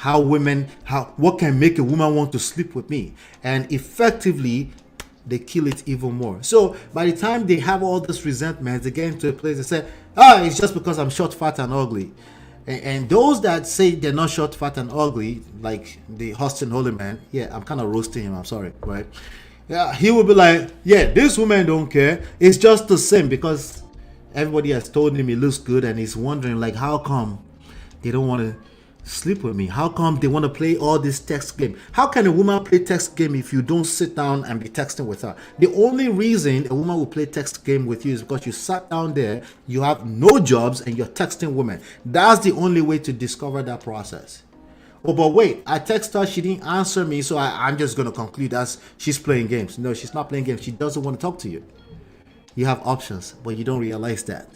What can make a woman want to sleep with me? And effectively, they kill it even more. So by the time they have all this resentment, they get into a place and say, it's just because I'm short, fat, and ugly. And those that say they're not short, fat, and ugly, like the Austin Holy Man, yeah, I'm kind of roasting him, I'm sorry, right? Yeah, he will be like, yeah, these women don't care. It's just the same, because everybody has told him he looks good, and he's wondering, like, how come they don't want to sleep with me? How come they want to play all this text game? How can a woman play text game if you don't sit down and be texting with her? The only reason a woman will play text game with you is because you sat down there, you have no jobs, and you're texting women. That's the only way to discover that process. Oh, but wait, I text her, she didn't answer me, so I'm just going to conclude as she's playing games. No, she's not playing games. She doesn't want to talk to you. You have options, but you don't realize that.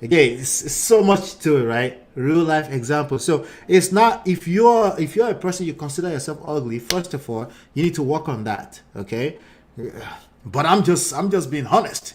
Again, it's so much to it, right? Real life example. So it's not, if you're a person you consider yourself ugly, first of all, you need to work on that. Okay. But I'm just being honest.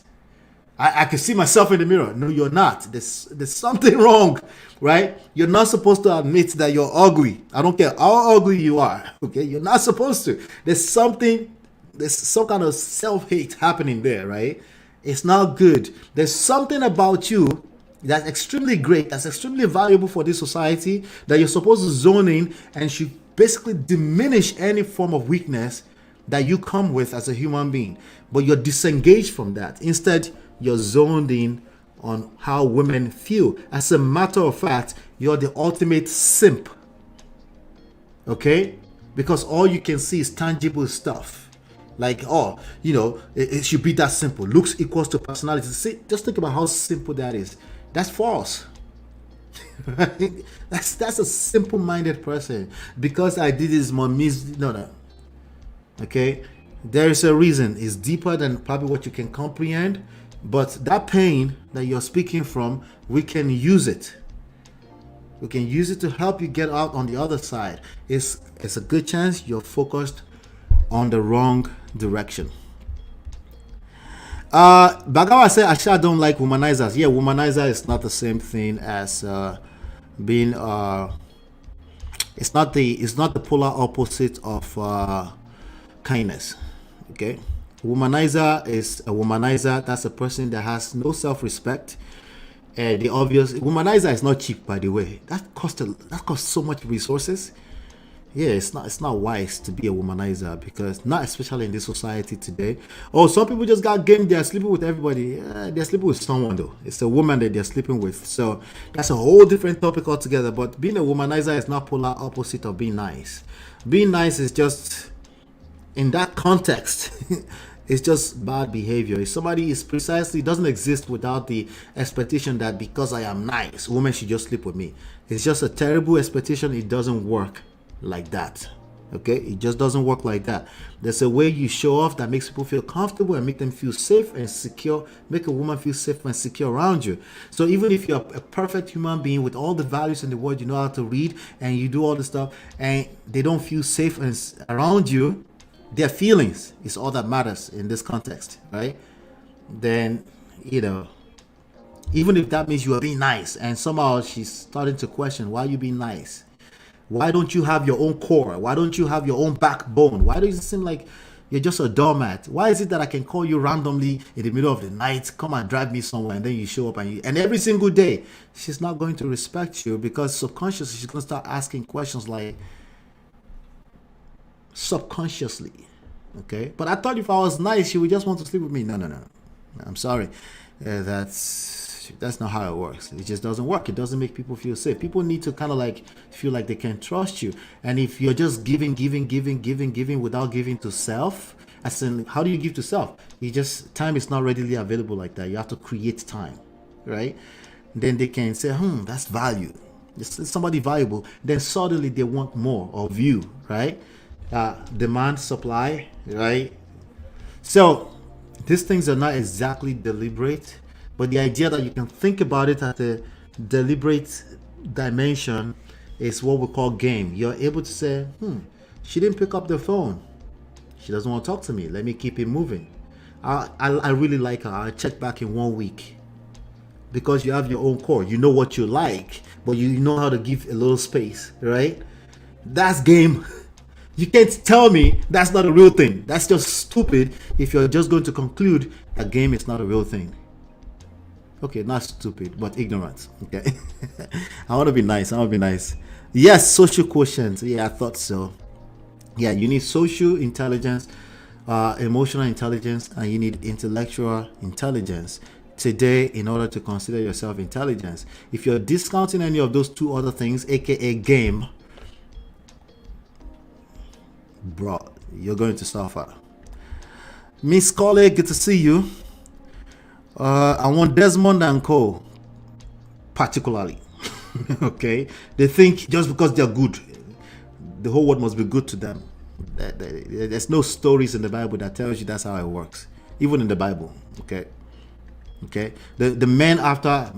I can see myself in the mirror. No, you're not. There's something wrong, right? You're not supposed to admit that you're ugly. I don't care how ugly you are. Okay, you're not supposed to. There's some kind of self-hate happening there, right? It's not good. There's something about you that's extremely great, that's extremely valuable for this society, that you're supposed to zone in and should basically diminish any form of weakness that you come with as a human being. But you're disengaged from that. Instead, you're zoned in on how women feel. As a matter of fact, you're the ultimate simp. Okay? Because all you can see is tangible stuff. Like, oh, it should be that simple. Looks equals to personality. See, just think about how simple that is. That's false. Right? That's a simple-minded person. Because I did this, mommy's no. Okay? There is a reason. It's deeper than probably what you can comprehend. But that pain that you're speaking from, we can use it. We can use it to help you get out on the other side. It's a good chance you're focused on the wrong direction. Bagawa said, I don't like womanizers. Yeah, womanizer is not the same thing as being it's not the polar opposite of kindness. Okay? Womanizer is a womanizer. That's a person that has no self-respect. The obvious womanizer is not cheap, by the way. That costs so much resources. Yeah, it's not wise to be a womanizer, because not especially in this society today. Oh, some people just got game. They're sleeping with everybody. They're sleeping with someone though. It's a woman that they're sleeping with. So that's a whole different topic altogether. But being a womanizer is not polar opposite of being nice. Being nice is just, in that context, it's just bad behavior. If somebody doesn't exist without the expectation that because I am nice, women should just sleep with me. It's just a terrible expectation. It doesn't work like that. Okay, it just doesn't work like that. There's a way you show off that makes people feel comfortable and make them feel safe and secure, make a woman feel safe and secure around you. So even if you're a perfect human being with all the values in the world, you know how to read and you do all the stuff, and they don't feel safe and around you, their feelings is all that matters in this context, right? Then, even if that means you are being nice and somehow she's starting to question, why are you being nice? Why don't you have your own core? Why don't you have your own backbone? Why does it seem like you're just a doormat? Why is it that I can call you randomly in the middle of the night, come and drive me somewhere, and then you show up and every single day she's not going to respect you, because subconsciously she's going to start asking questions like, subconsciously, okay? But I thought if I was nice, she would just want to sleep with me. No. I'm sorry. That's not how it works. It just doesn't work. It doesn't make people feel safe. People need to kind of like feel like they can trust you. And if you're just giving without giving to self, as in, how do you give to self? Time is not readily available like that. You have to create time, right? Then they can say, that's value. It's somebody valuable. Then suddenly they want more of you, right? Demand, supply, right? So these things are not exactly deliberate, but the idea that you can think about it at a deliberate dimension is what we call game. You're able to say, she didn't pick up the phone. She doesn't want to talk to me. Let me keep it moving. I really like her. I'll check back in 1 week. Because you have your own core. You know what you like, but you know how to give a little space, right? That's game. You can't tell me that's not a real thing. That's just stupid if you're just going to conclude a game is not a real thing. Okay, not stupid, but ignorant. Okay. I want to be nice. Yes, social quotient. Yeah, I thought so. Yeah, you need social intelligence, emotional intelligence, and you need intellectual intelligence. today in order to consider yourself intelligence. If you're discounting any of those two other things, aka game, bro, you're going to suffer. Miss Colley, good to see you. I want Desmond and Co. particularly. Okay, they think just because they're good, the whole world must be good to them. There's no stories in the Bible that tells you that's how it works. Even in the Bible, okay. The men after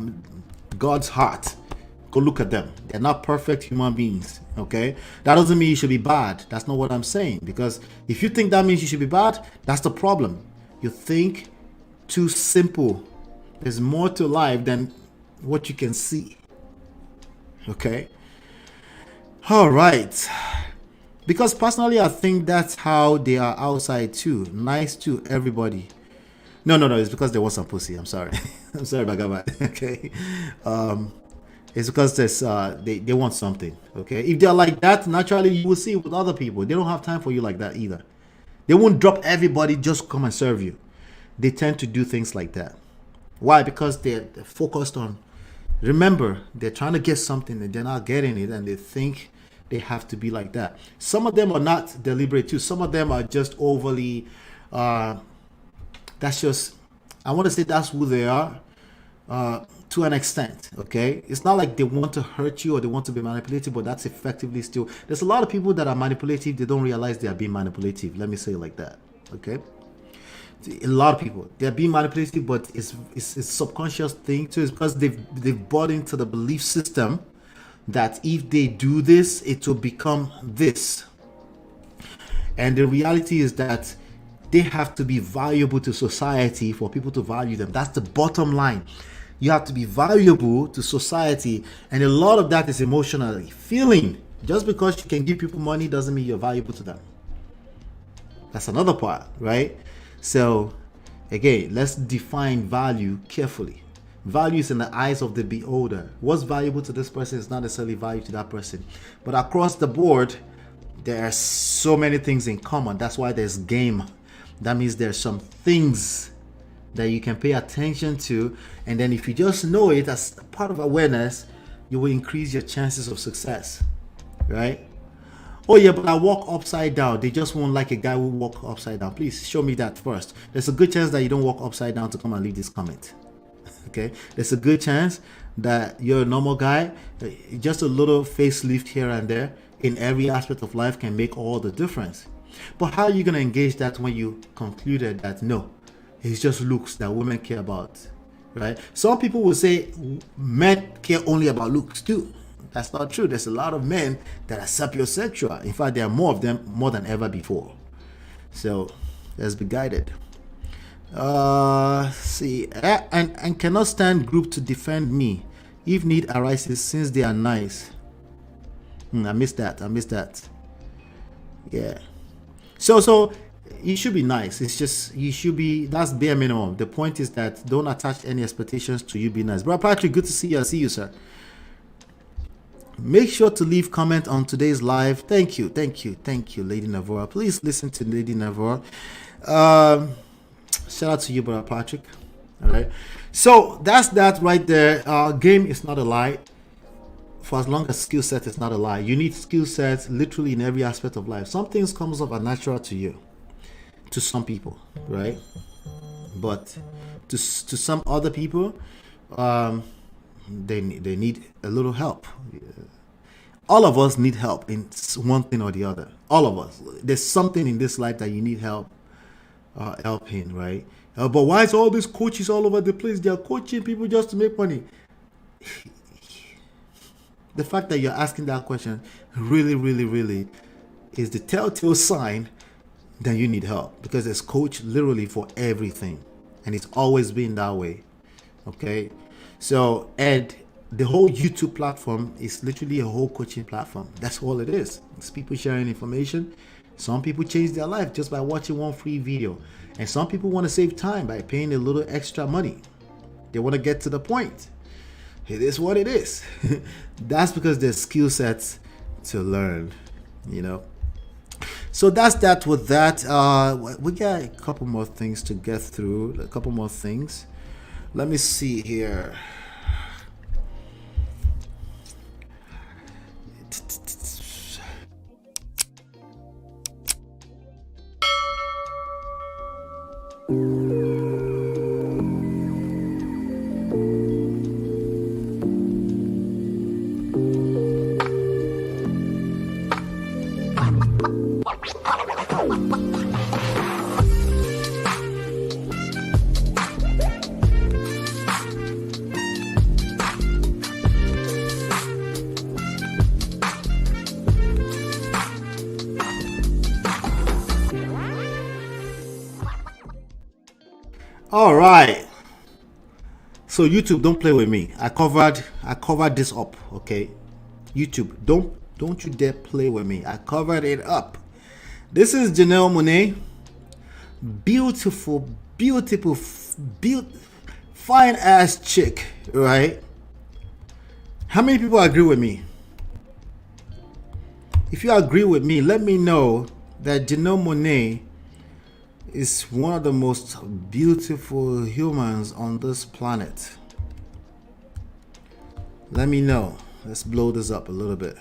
God's heart, go look at them. They're not perfect human beings. Okay, that doesn't mean you should be bad. That's not what I'm saying. Because if you think that means you should be bad, that's the problem. You think too simple. There's more to life than what you can see. Okay. All right. Because personally, I think that's how they are outside too. Nice to everybody. No. It's because they want some pussy. I'm sorry. I'm sorry, Bagabat. Okay. It's because there's they want something. Okay. If they're like that, naturally you will see it with other people. They don't have time for you like that either. They won't drop everybody just come and serve you. They tend to do things like that. Why? Because they're focused on. Remember, they're trying to get something and they're not getting it, and they think they have to be like that. Some of them are not deliberate too. Some of them are just overly. That's just. I want to say that's who they are, to an extent. Okay, it's not like they want to hurt you or they want to be manipulative, but that's effectively still. There's a lot of people that are manipulative. They don't realize they are being manipulative. Let me say it like that. Okay. A lot of people, they're being manipulative, but it's a subconscious thing too. It's because they've bought into the belief system that if they do this, it will become this. And the reality is that they have to be valuable to society for people to value them. That's the bottom line. You have to be valuable to society, and a lot of that is emotionally feeling. Just because you can give people money doesn't mean you're valuable to them. That's another part, right? So, again, let's define value carefully. Value is in the eyes of the beholder. What's valuable to this person is not necessarily value to that person. But across the board, there are so many things in common. That's why there's game. That means there's some things that you can pay attention to. And then if you just know it as part of awareness, you will increase your chances of success, right? Oh yeah, but I walk upside down. They just won't like a guy who walk upside down. Please show me that first. There's a good chance that you don't walk upside down to come and leave this comment. Okay, there's a good chance that you're a normal guy. Just a little facelift here and there in every aspect of life can make all the difference. But how are you going to engage that when you concluded that no, it's just looks that women care about, right? Some people will say men care only about looks too. That's not true. There's a lot of men that are sapiosexual. In fact, there are more of them more than ever before. So let's be guided. See, and cannot stand group to defend me if need arises since they are nice. I missed that. Yeah. So you should be nice. It's just you should be. That's bare minimum. The point is that don't attach any expectations to you being nice. Bro, Patrick, good to see you. I see you, sir. Make sure to leave comment on today's live. Thank you, Lady Navora. Please listen to Lady Navora. Shout out to you, brother Patrick. All right. So that's that right there. Game is not a lie. For as long as skill set is not a lie, you need skill sets literally in every aspect of life. Some things comes off as natural to you, to some people, right? But to some other people, they need a little help. All of us need help in one thing or the other. All of us. There's something in this life that you need help in, right? But why is all these coaches all over the place? They are coaching people just to make money. The fact that you're asking that question really is the telltale sign that you need help, because there's coach literally for everything, and it's always been that way. Okay. So, and the whole YouTube platform is literally a whole coaching platform. That's all it is. It's people sharing information. Some people change their life just by watching one free video. And some people want to save time by paying a little extra money. They want to get to the point. It is what it is. That's because there's skill sets to learn, you know. So that's that with that. We got a couple more things to get through. A couple more things. Let me see here. All right. So YouTube, don't play with me. I covered this up, okay? YouTube, don't you dare play with me. I covered it up. This is Janelle Monáe. Beautiful, fine ass chick, right? How many people agree with me? If you agree with me, let me know that Janelle Monáe is one of the most beautiful humans on this planet. Let me know. Let's blow this up a little bit.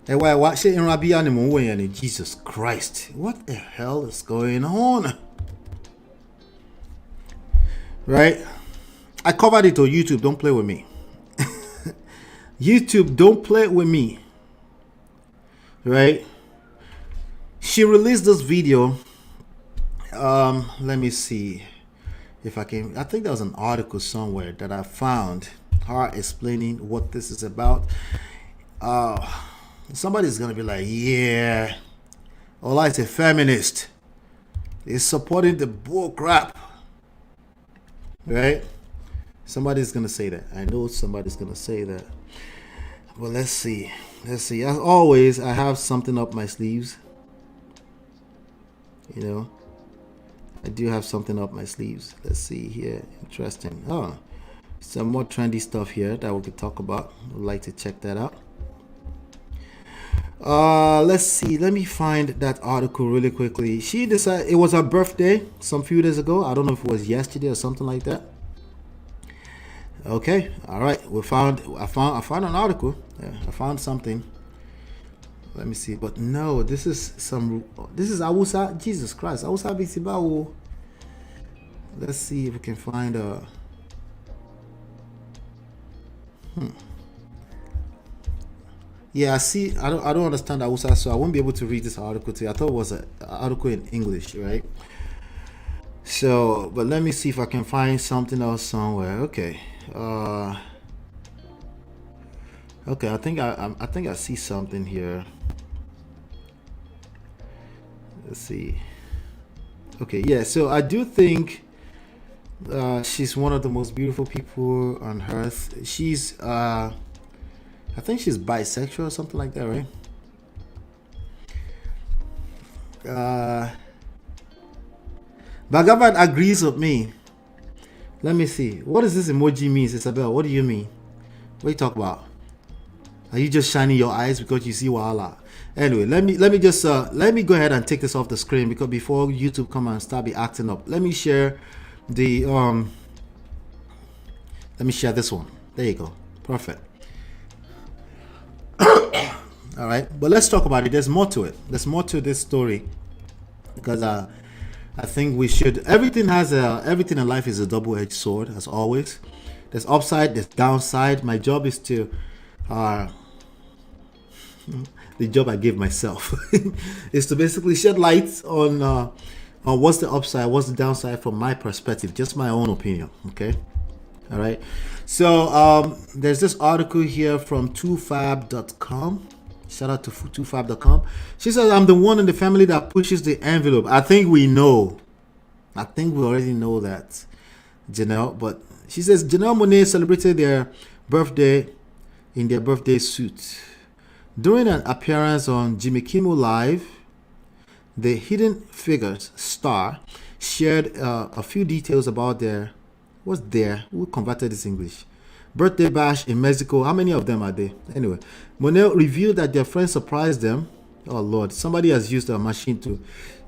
Hey, why watch it in Rabia and Jesus Christ? What the hell is going on? Right? I covered it on YouTube. Don't play with me. YouTube, don't play with me. Right? She released this video. Let me see if I can. I think there was an article somewhere that I found her explaining what this is about. Somebody's gonna be like, yeah, Ola is a feminist. He's supporting the bull crap. Right? Somebody's gonna say that. I know somebody's gonna say that. Well, let's see. As always, I have something up my sleeves. You know, I do have something up my sleeves. Let's see here. Interesting. Oh, some more trendy stuff here that we could talk about. I'd like to check that out. Let's see. Let me find that article really quickly. She decided it was her birthday some few days ago. I don't know if it was yesterday or something like that. Okay. All right. I found an article. Yeah, I found something. Let me see, but no, this is Awusa. Jesus Christ, Awusa Bisibawo. Let's see if we can find a. Yeah, I see. I don't understand Awusa, so I won't be able to read this article to you. I thought it was an article in English, right? So, but let me see if I can find something else somewhere. Okay. Okay, I think I see something here. Let's see. Okay, yeah, so I do think she's one of the most beautiful people on earth. She's I think she's bisexual or something like that, right? Bhagavan agrees with me. Let me see. What does this emoji mean, Isabel? What do you mean? What are you talking about? Are you just shining your eyes because you see Wahala? Anyway, let me just let me go ahead and take this off the screen, because before YouTube come and start be acting up, let me share the let me share this one. There you go. Perfect. All right, but let's talk about it. There's more to it. There's more to this story, because I think we should. Everything in life is a double-edged sword, as always. There's upside, there's downside. My job is to the job I gave myself is to basically shed light on what's the upside, what's the downside from my perspective, just my own opinion. Okay, all right. So there's this article here from 2fab.com. Shout out to 2fab.com. She says, I'm the one in the family that pushes the envelope. I think we know. I think we already know that, Janelle. But she says Janelle Monáe celebrated their birthday in their birthday suit. During an appearance on Jimmy Kimmel Live, the Hidden Figures star shared a few details about who converted this English, birthday bash in Mexico. How many of them are there? Anyway, Monáe revealed that their friends surprised them. Oh Lord, somebody has used a machine to.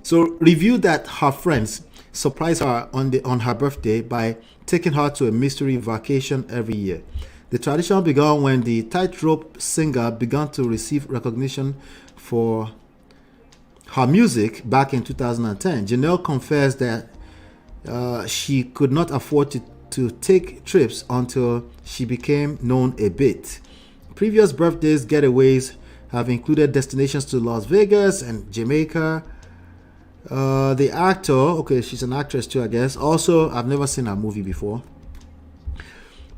So revealed that her friends surprise her on her birthday by taking her to a mystery vacation every year. The tradition began when the tightrope singer began to receive recognition for her music back in 2010. Janelle confessed that she could not afford to take trips until she became known a bit. Previous birthdays getaways have included destinations to Las Vegas and Jamaica. The actor, okay, she's an actress too, I guess. Also, I've never seen her movie before.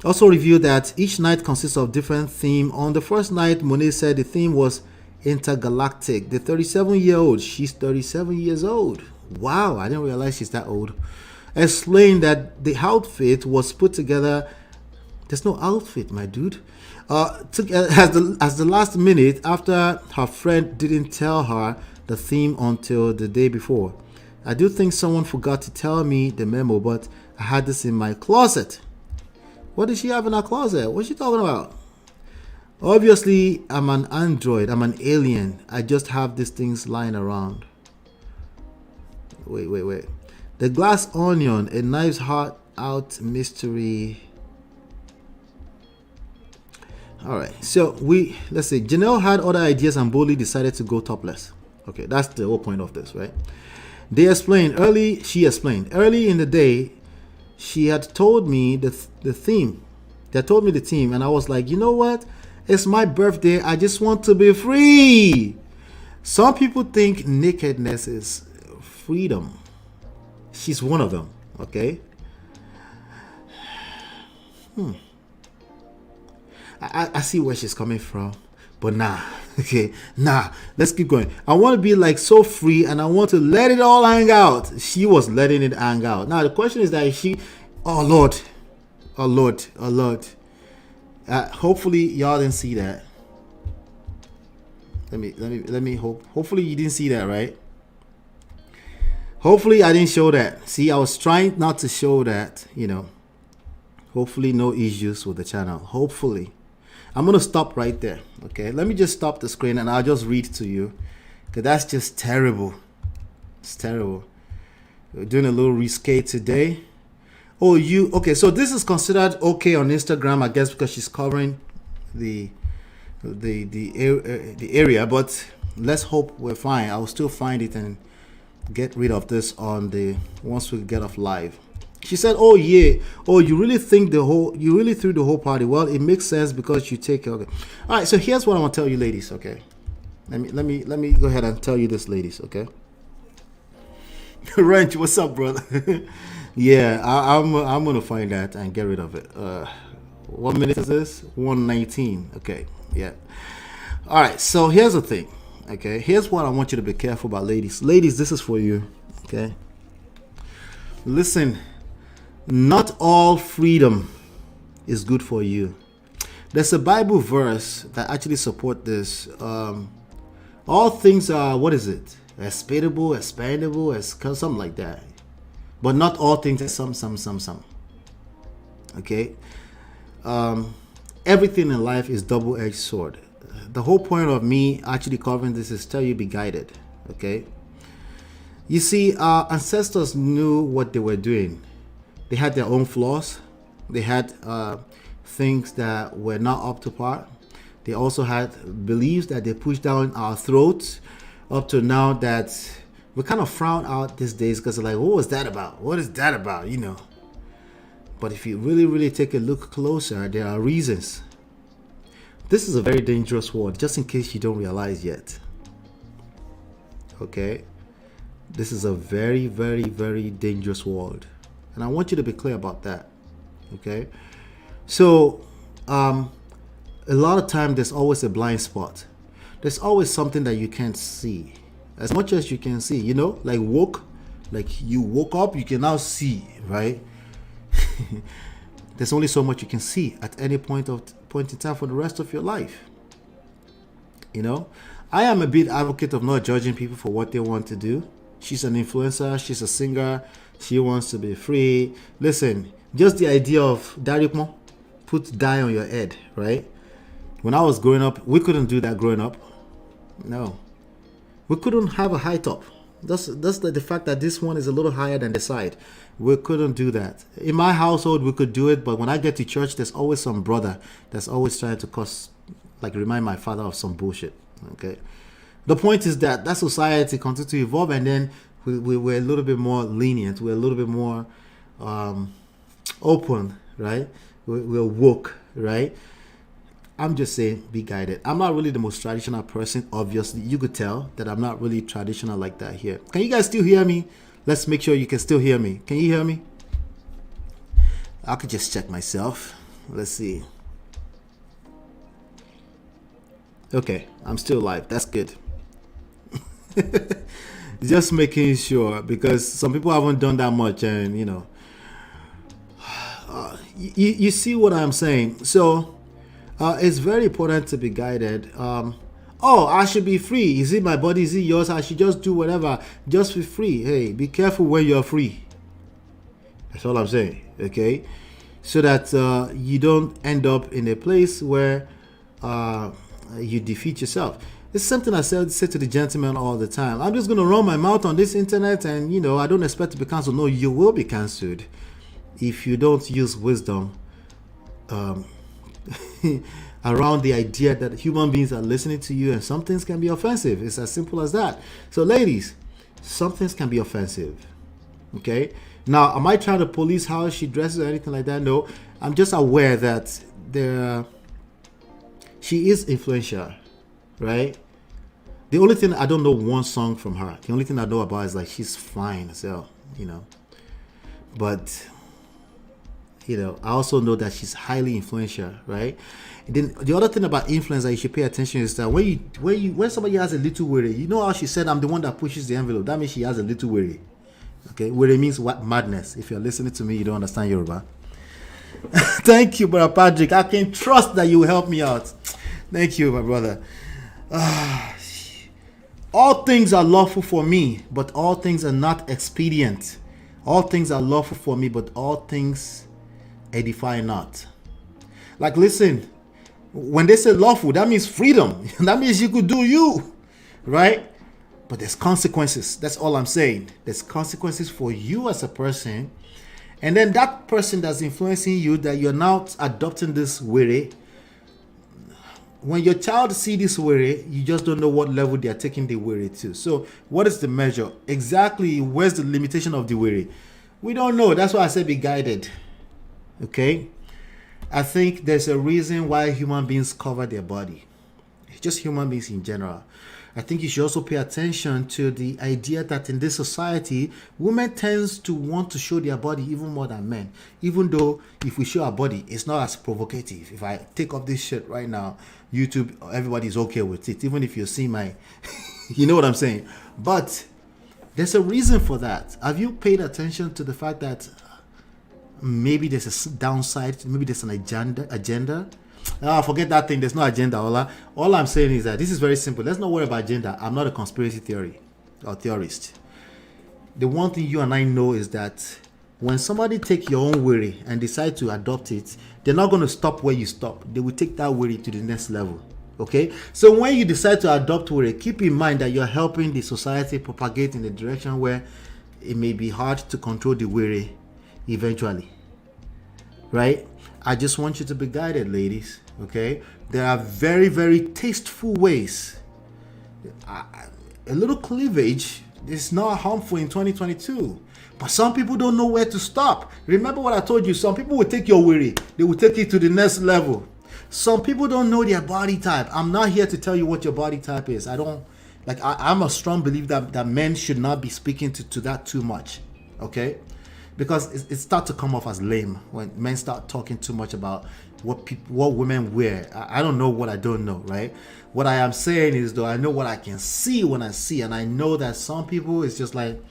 Also revealed that each night consists of different theme. On the first night, Monet said the theme was intergalactic. The 37-year-old, she's 37 years old. Wow, I didn't realize she's that old. Explained that the outfit was put together. There's no outfit, my dude. As the last minute after her friend didn't tell her the theme until the day before. I do think someone forgot to tell me the memo, but I had this in my closet. What does she have in her closet? What's she talking about? Obviously, I'm an android. I'm an alien. I just have these things lying around. Wait. The glass onion, a knives heart out mystery. All right. So let's see. Janelle had other ideas and boldly decided to go topless. Okay, that's the whole point of this, right? She explained early in the day. She had told me the theme. They told me the theme, and I was like, you know what? It's my birthday. I just want to be free. Some people think nakedness is freedom. She's one of them. Okay. I see where she's coming from, but nah. Okay, nah. Let's keep going. I want to be like so free, and I want to let it all hang out. She was letting it hang out. Now the question is that oh Lord. Hopefully y'all didn't see that. Let me hope. Hopefully you didn't see that, right? Hopefully I didn't show that. See, I was trying not to show that. Hopefully no issues with the channel. Hopefully. I'm going to stop right there. Okay, let me just stop the screen and I'll just read to you. Because that's just terrible. It's terrible. We're doing a little risque today. Oh, okay, so this is considered okay on Instagram, I guess, because she's covering the area, but let's hope we're fine. I'll still find it and get rid of this once we get off live. She said, "Oh yeah, you really threw the whole party. Well, it makes sense because you take care of it." All right, so here's what I want to tell you, ladies. Okay, let me go ahead and tell you this, ladies. Okay, Wrench, what's up, brother? Yeah, I'm gonna find that and get rid of it. What minute is this? 1:19. Okay, yeah. All right, so here's the thing. Okay, here's what I want you to be careful about, ladies. Ladies, this is for you. Okay, listen. Not all freedom is good for you. There's a Bible verse that actually support this. All things are, what is it? Expandable, something like that. But not all things are some. Okay? Everything in life is double-edged sword. The whole point of me actually covering this is tell you be guided. Okay? You see, our ancestors knew what they were doing. They had their own flaws. They had things that were not up to par. They also had beliefs that they pushed down our throats up to now that we kind of frown out these days because they're like, what was that about? What is that about? But if you really, really take a look closer, there are reasons. This is a very dangerous world, just in case you don't realize yet. Okay? This is a very, very, very dangerous world. And I want you to be clear about that. Okay? So, a lot of time there's always a blind spot. There's always something that you can't see. As much as you can see, like you woke up, you can now see, right? There's only so much you can see at any point in time for the rest of your life. I am a big advocate of not judging people for what they want to do. She's an influencer, she's a singer, she wants to be free. Listen, just the idea of Darikmo, put dye on your head, right? When I was growing up, we couldn't do that growing up. No. We couldn't have a high top. That's the fact that this one is a little higher than the side. We couldn't do that. In my household, we could do it, but when I get to church, there's always some brother that's always trying to cause, like, remind my father of some bullshit. Okay. The point is that society continues to evolve, and then we're a little bit more lenient. We're a little bit more open, right? We're woke, right? I'm just saying, be guided. I'm not really the most traditional person. Obviously, you could tell that I'm not really traditional like that here. Can you guys still hear me? Let's make sure you can still hear me. Can you hear me? I could just check myself. Let's see. Okay, I'm still live. That's good. Just making sure, because some people haven't done that much, and you see what I'm saying. So it's very important to be guided. Oh, I should be free. Is it my body? Is it yours? I should just do whatever. Just be free. Hey, be careful when you're free. That's all I'm saying. Okay, so that you don't end up in a place where you defeat yourself. It's something I say to the gentleman all the time. I'm just going to run my mouth on this internet, and I don't expect to be cancelled. No, you will be cancelled if you don't use wisdom around the idea that human beings are listening to you, and some things can be offensive. It's as simple as that. So, ladies, some things can be offensive. Okay? Now, am I trying to police how she dresses or anything like that? No. I'm just aware that she is influential, right? The only thing, I don't know one song from her. The only thing I know about is, like, she's fine as hell, But I also know that she's highly influential, right? And then the other thing about influence that you should pay attention is that when somebody has a little worry, you know how she said, I'm the one that pushes the envelope. That means she has a little worry. Okay, worry means what? Madness. If you're listening to me, you don't understand Yoruba. Thank you, Brother Patrick. I can trust that you will help me out. Thank you, my brother. All things are lawful for me, but all things are not expedient. All things are lawful for me, but all things edify not. Like, listen, when they say lawful, that means freedom. That means you could do you, right? But there's consequences. That's all I'm saying. There's consequences for you as a person. And then that person that's influencing you, that you're now adopting this way. When your child see this worry, you just don't know what level they are taking the worry to. So what is the measure? Exactly, where's the limitation of the worry? We don't know. That's why I said be guided. Okay? I think there's a reason why human beings cover their body. Just human beings in general. I think you should also pay attention to the idea that in this society, women tends to want to show their body even more than men. Even though if we show our body, it's not as provocative. If I take off this shit right now, YouTube, everybody's okay with it. Even if you see my, you know what I'm saying? But there's a reason for that. Have you paid attention to the fact that maybe there's a downside, maybe there's an agenda? Forget that thing. There's no agenda. All I'm saying is that this is very simple. Let's not worry about agenda. I'm not a conspiracy theory or theorist. The one thing you and I know is that when somebody take your own worry and decide to adopt it, they're not going to stop where you stop. They will take that worry to the next level. Okay? So when you decide to adopt worry, keep in mind that you're helping the society propagate in a direction where it may be hard to control the worry eventually. Right? I just want you to be guided, ladies. Okay? There are very, very tasteful ways. A little cleavage is not harmful in 2022. But some people don't know where to stop. Remember what I told you. Some people will take your worry. They will take it to the next level. Some people don't know their body type. I'm not here to tell you what your body type is. I'm a strong believer that men should not be speaking to that too much. Okay? Because it starts to come off as lame when men start talking too much about what women wear. I don't know what I don't know, right? What I am saying is, though, I know what I can see when I see, and I know that some people, it's just like,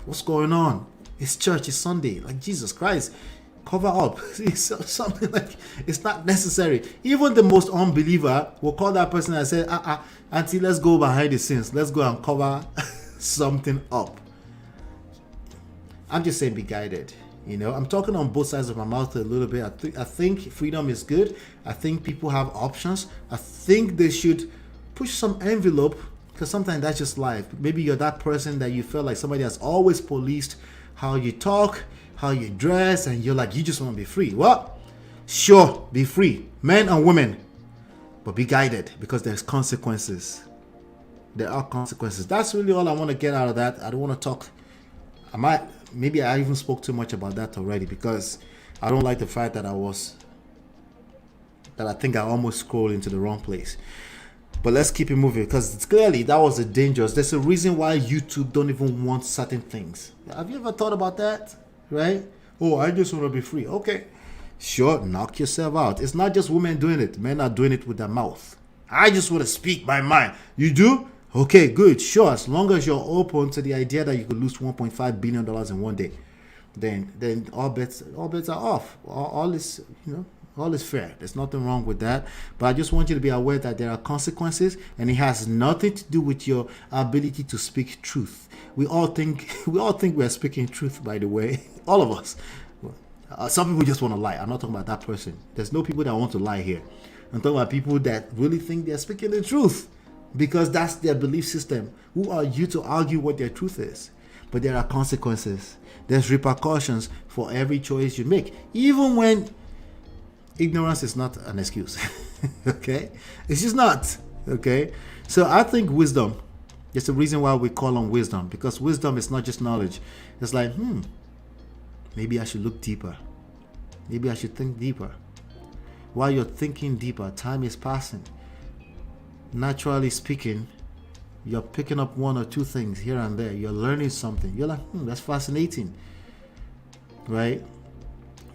what's going on? It's church, it's Sunday. Like, Jesus Christ, cover up. It's something like, it's not necessary. Even the most unbeliever will call that person and say, auntie, let's go behind the scenes. Let's go and cover something up. I'm just saying be guided. I'm talking on both sides of my mouth a little bit. I think freedom is good. I think people have options. I think they should push some envelope Because sometimes that's just life. Maybe you're that person that you feel like somebody has always policed how you talk, how you dress, and you're like, you just want to be free. Well, sure, be free, men and women, but be guided, because there's consequences. There are consequences. That's really all I want to get out of that. I don't want to talk. Maybe I even spoke too much about that already, because I don't like the fact that I think I almost scrolled into the wrong place. But let's keep it moving, because it's clearly that was a dangerous. There's a reason why YouTube don't even want certain things. Have you ever thought about that? Right? Oh, I just want to be free. Okay. Sure, knock yourself out. It's not just women doing it. Men are doing it with their mouth. I just want to speak my mind. You do? Okay, good. Sure, as long as you're open to the idea that you could lose $1.5 billion in one day, then all bets are off. All is, all is fair. There's nothing wrong with that. But I just want you to be aware that there are consequences, and it has nothing to do with your ability to speak truth. We all think we're speaking truth, by the way. All of us. Some people just want to lie. I'm not talking about that person. There's no people that want to lie here. I'm talking about people that really think they're speaking the truth, because that's their belief system. Who are you to argue what their truth is? But there are consequences. There's repercussions for every choice you make, even when ignorance is not an excuse. Okay? It's just not. Okay? So I think wisdom, there's a reason why we call on wisdom, because wisdom is not just knowledge. It's like, maybe I should look deeper. Maybe I should think deeper. While you're thinking deeper, time is passing. Naturally speaking, you're picking up one or two things here and there. You're learning something. You're like, that's fascinating. Right?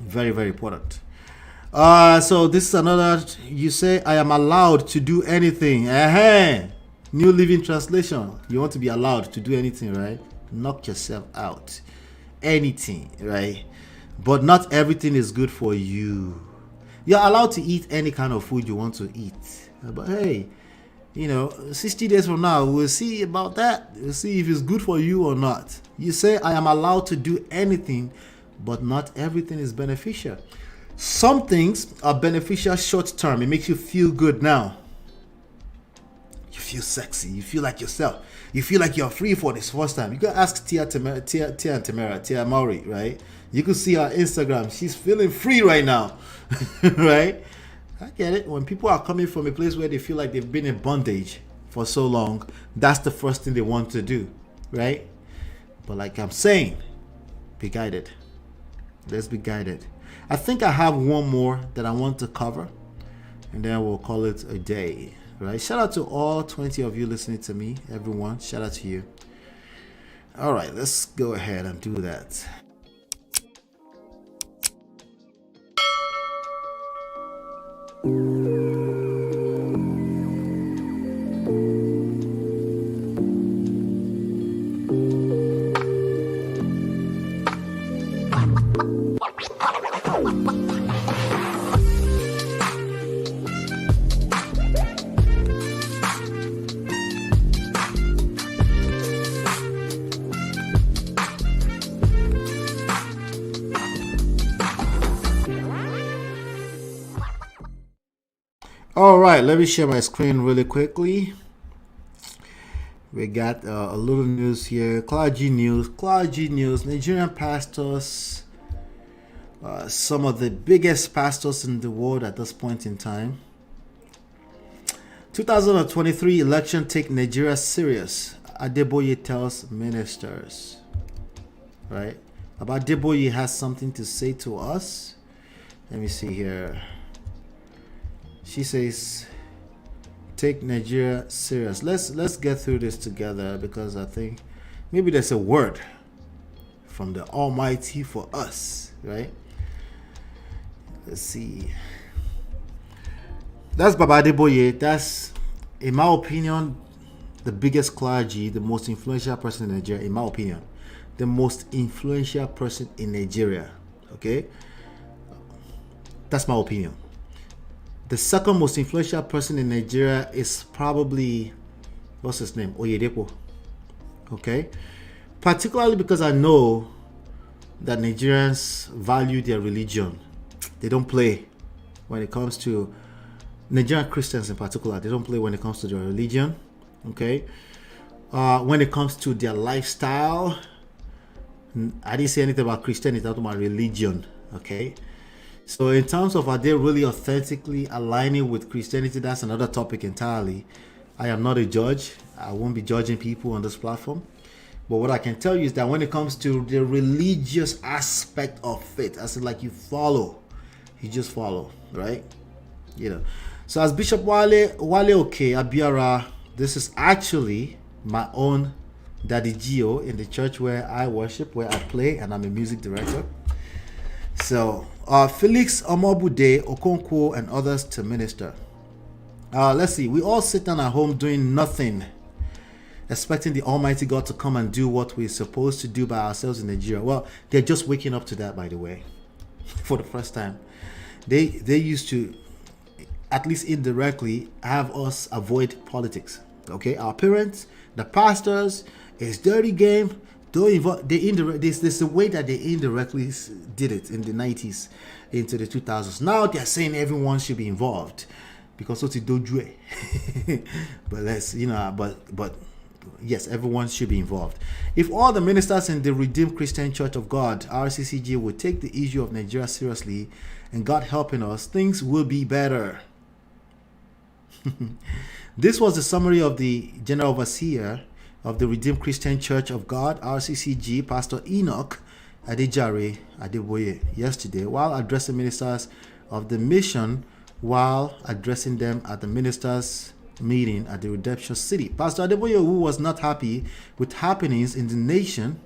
Very, very important. So this is another, you say, I am allowed to do anything. New Living Translation. You want to be allowed to do anything, right? Knock yourself out. Anything, right? But not everything is good for you. You're allowed to eat any kind of food you want to eat. But hey, 60 days from now, we'll see about that. We'll see if it's good for you or not. You say, I am allowed to do anything, but not everything is beneficial. Some things are beneficial short term. It makes you feel good now. You feel sexy. You feel like yourself. You feel like you're free for this first time. You can ask Tia Maury, right? You can see her Instagram. She's feeling free right now, right? I get it. When people are coming from a place where they feel like they've been in bondage for so long, that's the first thing they want to do, right? But like I'm saying, be guided. Let's be guided. I think I have one more that I want to cover, and then we'll call it a day, right? Shout out to all 20 of you listening to me, everyone. Shout out to you. All right, let's go ahead and do that. All right, let me share my screen really quickly. We got a little news here. Clergy news. Nigerian pastors, some of the biggest pastors in the world at this point in time. 2023 election take Nigeria serious. Adeboye tells ministers. Right? Adeboye has something to say to us. Let me see here. She says, take Nigeria serious. Let's get through this together, because I think maybe there's a word from the Almighty for us, right? Let's see. That's Baba Adeboye. That's, in my opinion, the biggest clergy, the most influential person in Nigeria, in my opinion. The most influential person in Nigeria, okay? That's my opinion. The second most influential person in Nigeria is probably, what's his name? Oyedepo. Okay? Particularly because I know that Nigerians value their religion. They don't play when it comes to Nigerian Christians in particular. They don't play when it comes to their religion. Okay? when it comes to their lifestyle. I didn't say anything about Christianity, I'm talking about religion. Okay. So in terms of are they really authentically aligning with Christianity, that's another topic entirely. I am not a judge. I won't be judging people on this platform. But what I can tell you is that when it comes to the religious aspect of faith, I said like you just follow, right? So as Bishop Wale Oke Abiara, this is actually my own Daddy Gio in the church where I worship, where I play, and I'm a music director. So Felix Omobude Okonkwo and others to minister. Let's see. We all sit down at home doing nothing, expecting the Almighty God to come and do what we're supposed to do by ourselves in Nigeria. Well, they're just waking up to that, by the way, for the first time. They used to, at least indirectly, have us avoid politics. Okay, our parents, the pastors, it's dirty game. There's a way that they indirectly did it in the 90s into the 2000s. Now they're saying everyone should be involved because what's it do? But yes, everyone should be involved. If all the ministers in the Redeemed Christian Church of God, RCCG, would take the issue of Nigeria seriously, and God helping us, things will be better. This was the summary of the General Overseer of the Redeemed Christian Church of God, RCCG, Pastor Enoch Adejare Adeboye, yesterday while addressing ministers of the mission while addressing them at the ministers' meeting at the Redemption City. Pastor Adeboye, who was not happy with happenings in the nation,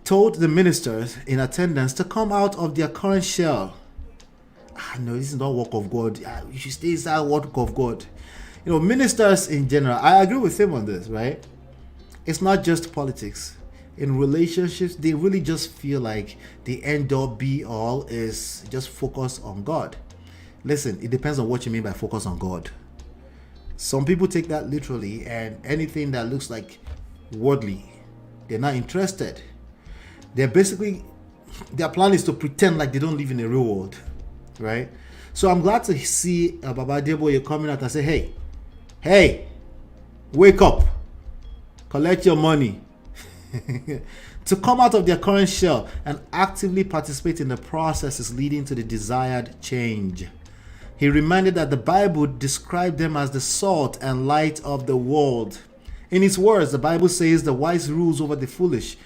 told the ministers in attendance to come out of their current shell. No, this is not work of God. You should stay inside work of God. Ministers in general, I agree with him on this, right? It's not just politics. In relationships, they really just feel like the end all be all is just focus on God. Listen, it depends on what you mean by focus on God. Some people take that literally, and anything that looks like worldly, they're not interested. Their plan is to pretend like they don't live in a real world, right? So I'm glad to see Baba Adeboye coming out and say, hey, wake up, collect your money. To come out of their current shell and actively participate in the processes leading to the desired change. He reminded that the Bible described them as the salt and light of the world. In its words, the Bible says the wise rules over the foolish.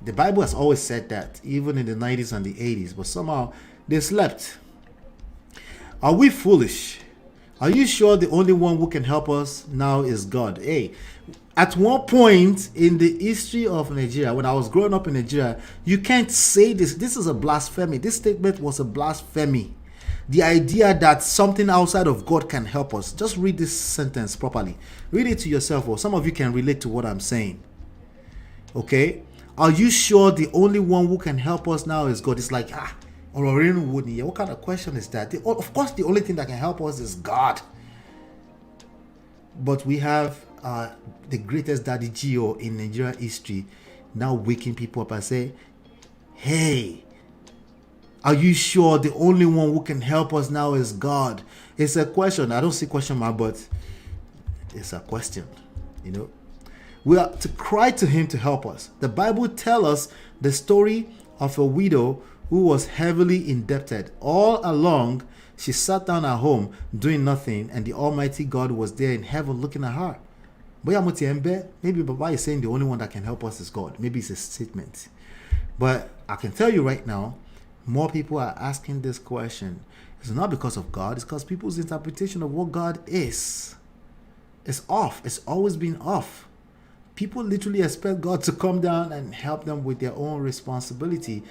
The Bible has always said that, even in the 90s and the 80s, but somehow they slept. Are we foolish? Are you sure the only one who can help us now is God? Hey, at one point in the history of Nigeria, when I was growing up in Nigeria, you can't say this. This is a blasphemy. This statement was a blasphemy. The idea that something outside of God can help us. Just read this sentence properly. Read it to yourself, or some of you can relate to what I'm saying. Okay? Are you sure the only one who can help us now is God? It's like, what kind of question is that? Of course, the only thing that can help us is God. But we have the greatest Daddy Gio in Nigeria history now waking people up and say, hey, are you sure the only one who can help us now is God? It's a question. I don't see question mark, but it's a question, We are to cry to him to help us. The Bible tells us the story of a widow who was heavily indebted. All along, she sat down at home doing nothing, and the Almighty God was there in heaven looking at her. Maybe Baba is saying the only one that can help us is God. Maybe it's a statement. But I can tell you right now, more people are asking this question. It's not because of God, it's because people's interpretation of what God is off. It's always been off. People literally expect God to come down and help them with their own responsibility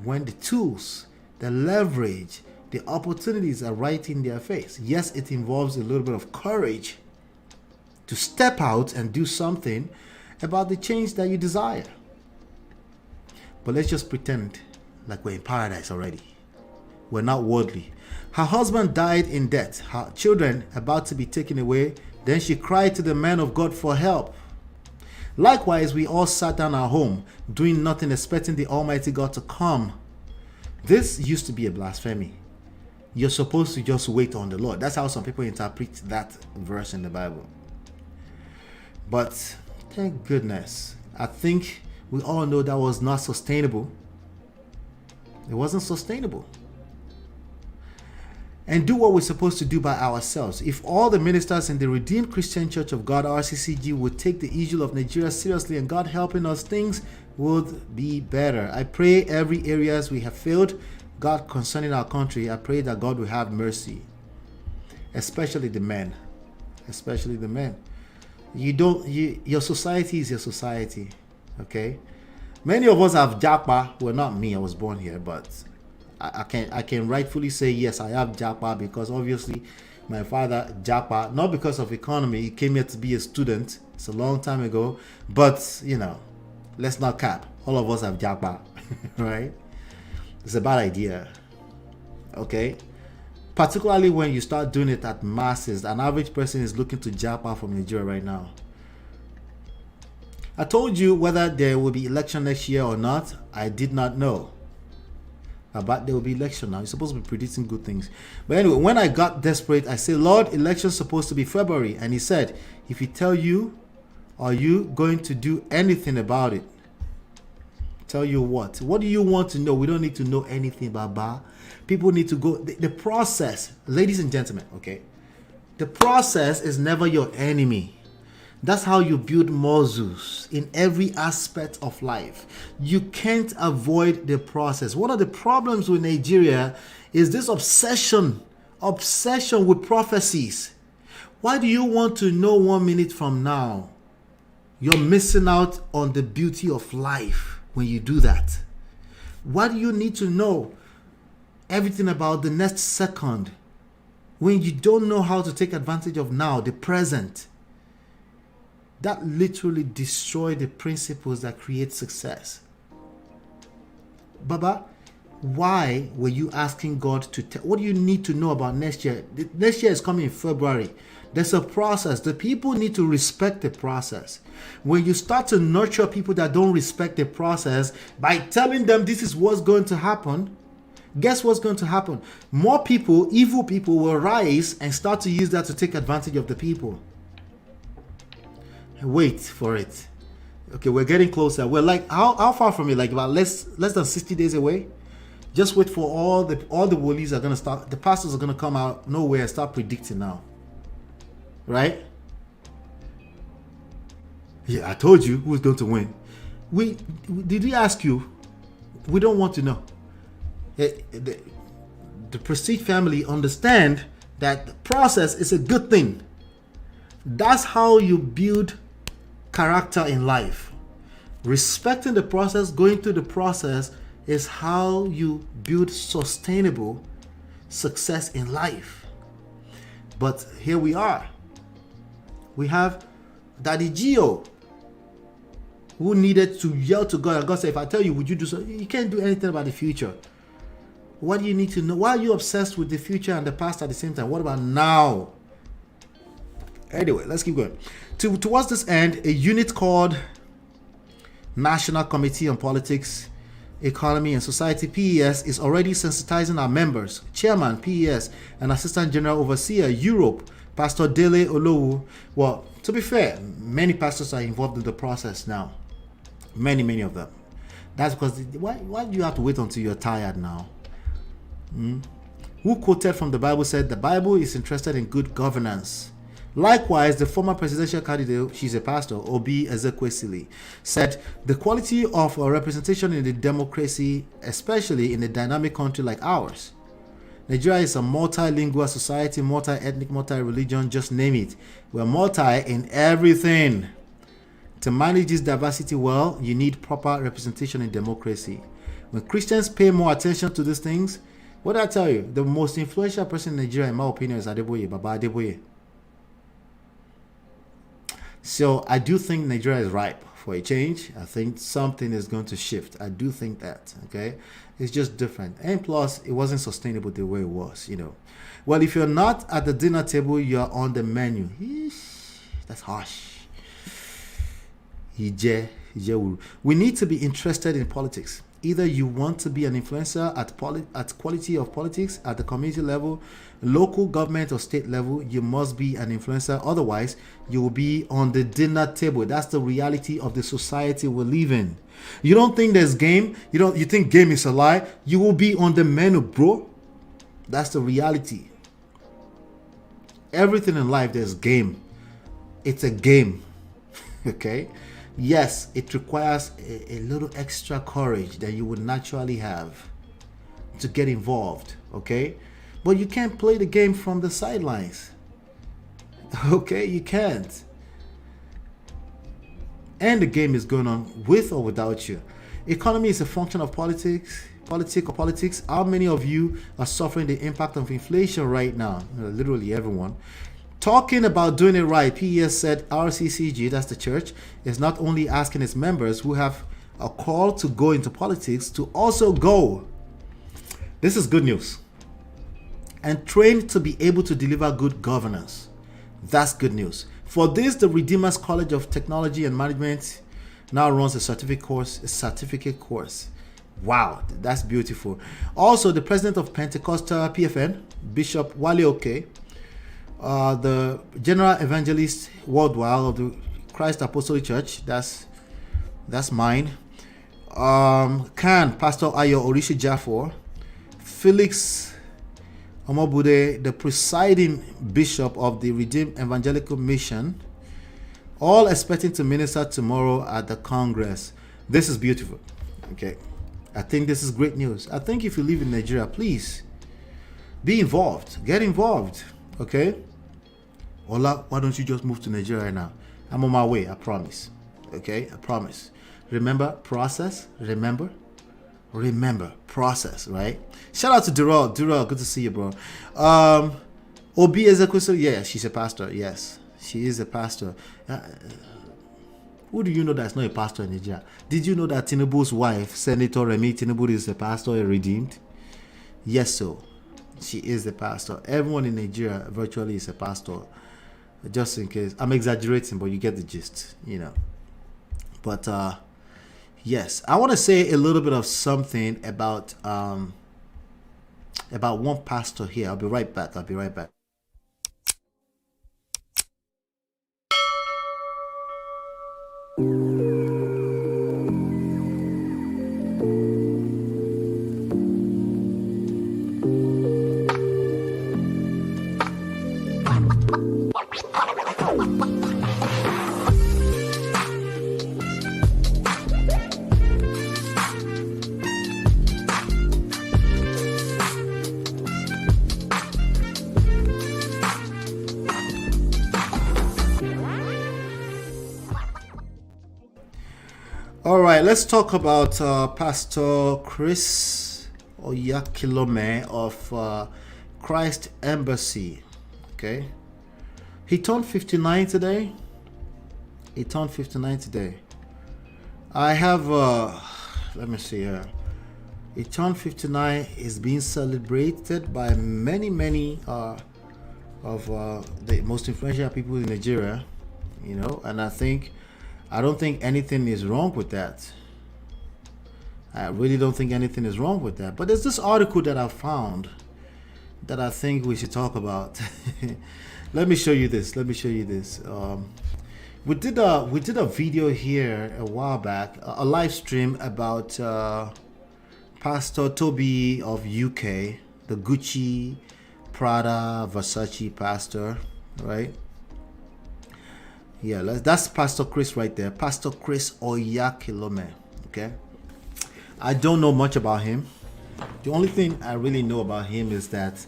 when the tools, the leverage, the opportunities are right in their face. Yes, it involves a little bit of courage to step out and do something about the change that you desire. But let's just pretend like we're in paradise already. We're not worldly. Her husband died in debt. Her children about to be taken away. Then she cried to the man of God for help. Likewise, we all sat down at home, doing nothing, expecting the Almighty God to come. This used to be a blasphemy. you're supposed to just wait on the Lord. That's how some people interpret that verse in the Bible. But thank goodness, I think we all know that was not sustainable. It wasn't sustainable. And do what we're supposed to do by ourselves. If all the ministers in the Redeemed Christian Church of God, RCCG, would take the issue of Nigeria seriously and God helping us, things would be better. I pray every areas we have failed, God, concerning our country, I pray that God will have mercy. Especially the men. Especially the men. Your society is your society. Okay? Many of us have japa. Well, not me, I was born here, but I can rightfully say yes, I have japa, because obviously my father japa, not because of economy. He came here to be a student. It's a long time ago, but let's not cap. All of us have japa, right? It's a bad idea. Okay, particularly when you start doing it at masses. An average person is looking to japa from Nigeria right now. I told you whether there will be election next year or not. I did not know. But there will be election now. You're supposed to be predicting good things. But anyway, when I got desperate, I said, Lord, election's supposed to be February. And he said, if he tell you, are you going to do anything about it? Tell you what? What do you want to know? We don't need to know anything, Baba. People need to go. The process, ladies and gentlemen, okay? The process is never your enemy. That's how you build muscles in every aspect of life. You can't avoid the process. One of the problems with Nigeria is this obsession with prophecies. Why do you want to know 1 minute from now? You're missing out on the beauty of life when you do that. Why do you need to know everything about the next second when you don't know how to take advantage of now, the present? That literally destroys the principles that create success. Baba, why were you asking God to tell? What do you need to know about next year? Next year is coming in February. There's a process. The people need to respect the process. When you start to nurture people that don't respect the process by telling them this is what's going to happen, guess what's going to happen? More people, evil people, will rise and start to use that to take advantage of the people. Wait for it. Okay, we're getting closer. We're like how far from it? Like about less than 60 days away. Just wait for all the wolies are gonna start. The pastors are gonna come out nowhere and start predicting now. Right? Yeah, I told you who's going to win. Did we ask you? We don't want to know. The Prestige family understand that the process is a good thing. That's how you build character in life. Respecting the process, going through the process is how you build sustainable success in life. But here we are. We have Daddy Gio, who needed to yell to God, and God said, if I tell you, would you do so? You can't do anything about the future. What do you need to know? Why are you obsessed with the future and the past at the same time? What about now? Anyway, let's keep going. Towards this end, a unit called National Committee on Politics, Economy and Society, PES, is already sensitizing our members. Chairman, PES, and Assistant General Overseer, Europe, Pastor Dele Olowu. Well, to be fair, many pastors are involved in the process now. Many of them. That's because, why do you have to wait until you're tired now? Who quoted from the Bible said, the Bible is interested in good governance. Likewise, the former presidential candidate, she's a pastor, Obi Ezekwesili, said the quality of representation in the democracy, especially in a dynamic country like ours. Nigeria is a multilingual society, multi-ethnic, multi-religion, just name it. We're multi in everything. To manage this diversity well, you need proper representation in democracy. When Christians pay more attention to these things, what did I tell you? The most influential person in Nigeria, in my opinion, is Adeboye, Baba Adeboye. So I do think Nigeria is ripe for a change. I think something is going to shift. I do think that, okay? It's just different. And plus, it wasn't sustainable the way it was, Well, if you're not at the dinner table, you're on the menu. Eesh, that's harsh. Ije, We need to be interested in politics. Either you want to be an influencer at quality of politics at the community level, local government or state level, you must be an influencer. Otherwise, you will be on the dinner table. That's the reality of the society we live in. You don't think there's game? You think game is a lie? You will be on the menu, bro. That's the reality. Everything in life, there's game. It's a game. Okay? Yes, it requires a little extra courage that you would naturally have to get involved. Okay? But you can't play the game from the sidelines. Okay? You can't. And the game is going on with or without you. Economy is a function of politics. Politics. How many of you are suffering the impact of inflation right now? Literally everyone. Talking about doing it right, PES said RCCG, that's the church, is not only asking its members who have a call to go into politics to also go. This is good news. And trained to be able to deliver good governance. That's good news. For this, the Redeemers College of Technology and Management now runs a certificate course. Wow, that's beautiful. Also, the president of Pentecostal PFN, Bishop Wale Oke, the general evangelist worldwide of the Christ Apostolic Church, that's mine. Pastor Ayo Orishi Jaffor, Felix Omobude, the presiding bishop of the Redeemed Evangelical Mission, all expecting to minister tomorrow at the Congress. This is beautiful. Okay. I think this is great news. I think if you live in Nigeria, please be involved. Get involved. Okay? Ola, why don't you just move to Nigeria right now? I'm on my way, I promise. Okay? I promise. Remember process? Remember process, right? Shout out to Durrell. Durrell, good to see you, bro. Obi Ezekuso, yeah, she's a pastor. Yes, she is a pastor. Who do you know that's not a pastor in Nigeria? Did you know that Tinubu's wife, Senator Remi Tinubu, is a pastor, a redeemed? Yes, so she is a pastor. Everyone in Nigeria virtually is a pastor. Just in case, I'm exaggerating, but you get the gist, But yes, I want to say a little bit of something about one pastor here. I'll be right back. All right, let's talk about Pastor Chris Oyakilome of Christ Embassy. Okay, he turned 59 today. I have, let me see here. He turned 59. Is being celebrated by many of the most influential people in Nigeria. And I don't think anything is wrong with that. I really don't think anything is wrong with that. But there's this article that I found that I think we should talk about. Let me show you this. We did a video here a while back, a live stream about Pastor Toby of UK, the Gucci, Prada, Versace pastor, right? Yeah, that's Pastor Chris right there. Pastor Chris Oyakilome. Okay. I don't know much about him. The only thing I really know about him is that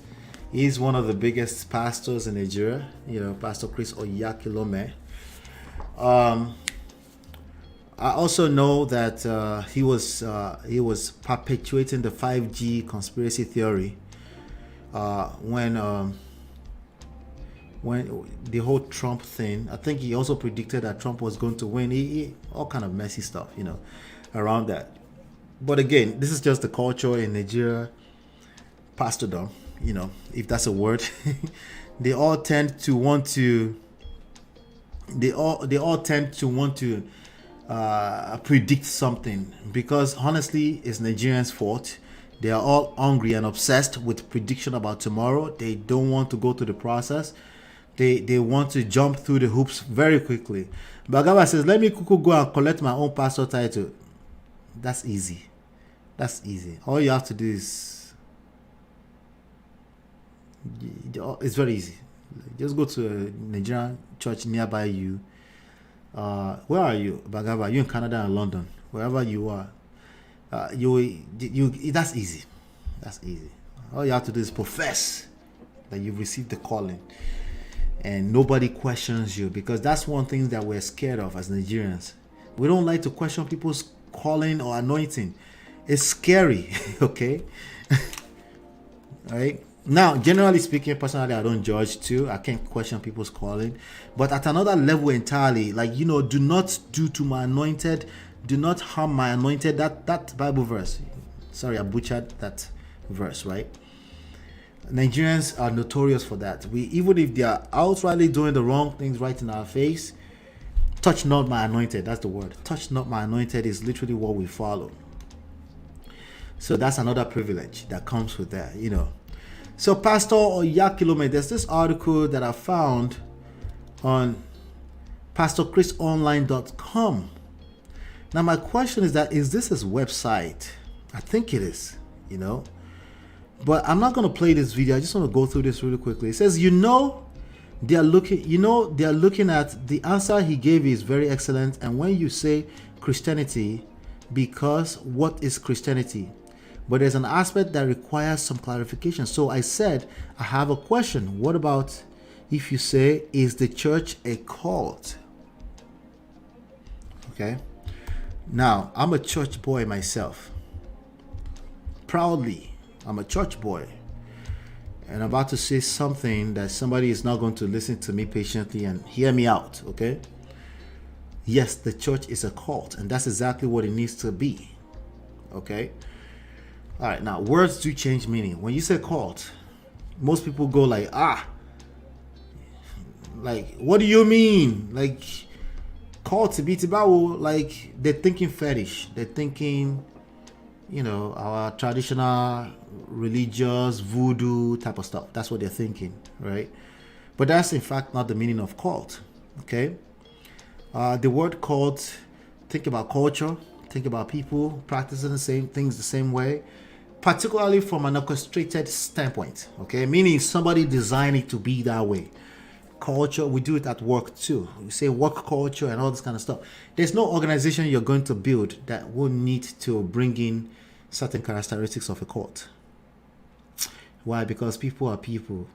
he's one of the biggest pastors in Nigeria. Pastor Chris Oyakilome. I also know that he was perpetuating the 5G conspiracy theory when the whole Trump thing. I think he also predicted that Trump was going to win. He all kind of messy stuff, around that. But again, this is just the culture in Nigeria, pastordom, if that's a word. They all tend to want to predict something, because honestly, it's Nigerians' fault. They are all hungry and obsessed with prediction about tomorrow. They don't want to go through the process. They want to jump through the hoops very quickly. Bagaba says, let me kuku go and collect my own pastor title. That's easy. That's easy. All you have to do is, it's very easy. Just go to a Nigerian church nearby you. Where are you, Bagaba? You in Canada and London, wherever you are. That's easy. That's easy. All you have to do is profess that you've received the calling, and nobody questions you, because that's one thing that we're scared of as Nigerians. We don't like to question people's calling or anointing. It's scary. Okay. Right. Now, generally speaking, personally, I don't judge too. I can't question people's calling. But at another level entirely, like, do not do to my anointed, do not harm my anointed. That Bible verse. Sorry, I butchered that verse, right? Nigerians are notorious for that. Even if they are outrightly doing the wrong things right in our face, touch not my anointed. That's the word. Touch not my anointed is literally what we follow. So that's another privilege that comes with that, So Pastor Oyakilome, there's this article that I found on pastorchrisonline.com. Now my question is this his website? I think it is, But I'm not going to play this video. I just want to go through this really quickly. It says, they are looking at the answer he gave is very excellent. And when you say Christianity, because what is Christianity? But there's an aspect that requires some clarification. So I said, I have a question. What about if you say, is the church a cult? Okay. Now, I'm a church boy myself. Proudly, I'm a church boy. And I'm about to say something that somebody is not going to listen to me patiently and hear me out. Okay. Yes, the church is a cult, and that's exactly what it needs to be. Okay. All right, now words do change meaning. When you say cult, most people go like, like, what do you mean? Like, cult, like, they're thinking fetish. They're thinking, our traditional religious voodoo type of stuff. That's what they're thinking, right? But that's in fact not the meaning of cult. Okay. The word cult, think about culture, think about people practicing the same things the same way, particularly from an orchestrated standpoint. Okay, meaning somebody designed it to be that way. Culture, we do it at work too. We say work culture and all this kind of stuff. There's no organization you're going to build that will need to bring in certain characteristics of a cult. Why? Because people are people,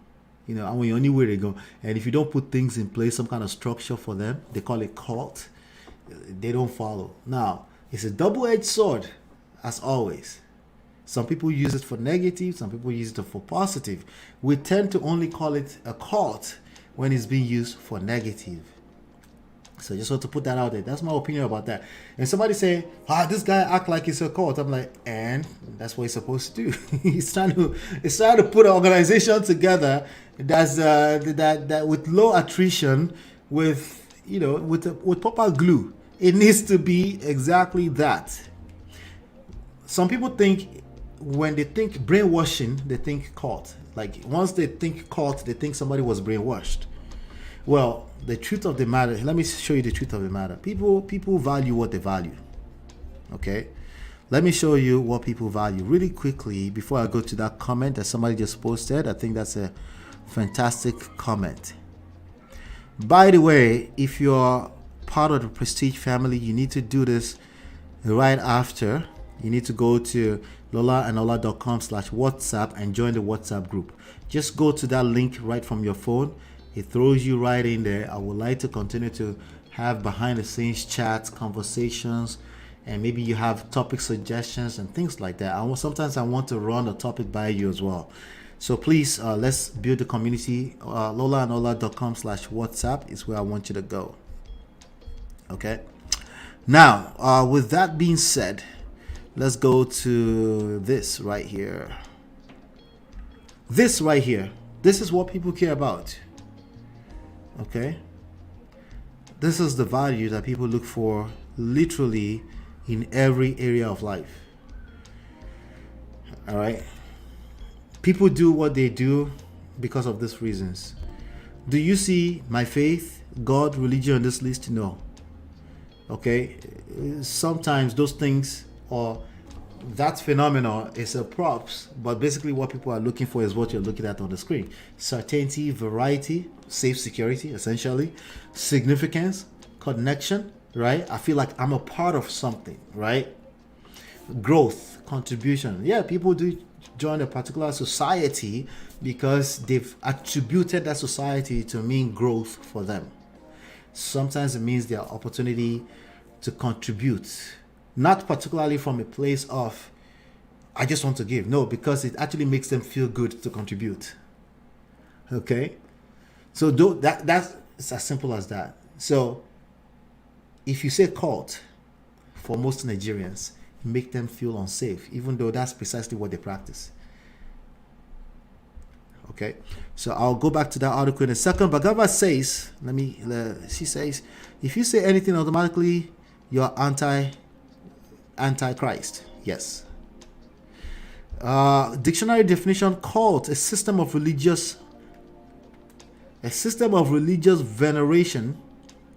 and when you only way they go, and if you don't put things in place, some kind of structure for them, they call it cult, they don't follow. Now, it's a double-edged sword, as always. Some people use it for negative, some people use it for positive. We tend to only call it a cult when it's being used for negative. So just want to put that out there. That's my opinion about that. And somebody say, this guy act like it's a cult. I'm like, and that's what he's supposed to do. he's trying to put an organization together that's that with low attrition, with with proper glue. It needs to be exactly that. Some people think, when they think brainwashing, they think cult. Like, once they think cult, they think somebody was brainwashed. Well, the truth of the matter, let me show you the truth of the matter. People value what they value. Okay? Let me show you what people value really quickly before I go to that comment that somebody just posted. I think that's a fantastic comment. By the way, if you're part of the Prestige family, you need to do this right after. You need to go to lolaandola.com/WhatsApp and join the WhatsApp group. Just go to that link right from your phone. It throws you right in there. I would like to continue to have behind the scenes chats, conversations, and maybe you have topic suggestions and things like that. Sometimes I want to run a topic by you as well. So please, let's build the community. lolaandola.com/WhatsApp is where I want you to go. Okay. Now, with that being said, let's go to this right here. This right here. This is what people care about. Okay. This is the value that people look for literally in every area of life. All right. People do what they do because of these reasons. Do you see my faith, God, religion on this list? No. Okay. Sometimes those things, or that phenomenon, is a props, but basically what people are looking for is what you're looking at on the screen: certainty, variety, safe security, essentially, significance, connection, right? I feel like I'm a part of something, right? Growth, contribution. Yeah, people do join a particular society because they've attributed that society to mean growth for them. Sometimes it means their opportunity to contribute, not particularly from a place of I just want to give. No, because it actually makes them feel good to contribute. Okay, so that's as simple as that. So if you say cult, for most Nigerians, make them feel unsafe, even though that's precisely what they practice. Okay, so I'll go back to that article in a second. Bagava says, she says, if you say anything automatically, you're anti-Christ. Yes. Dictionary definition: cult, a system of religious veneration,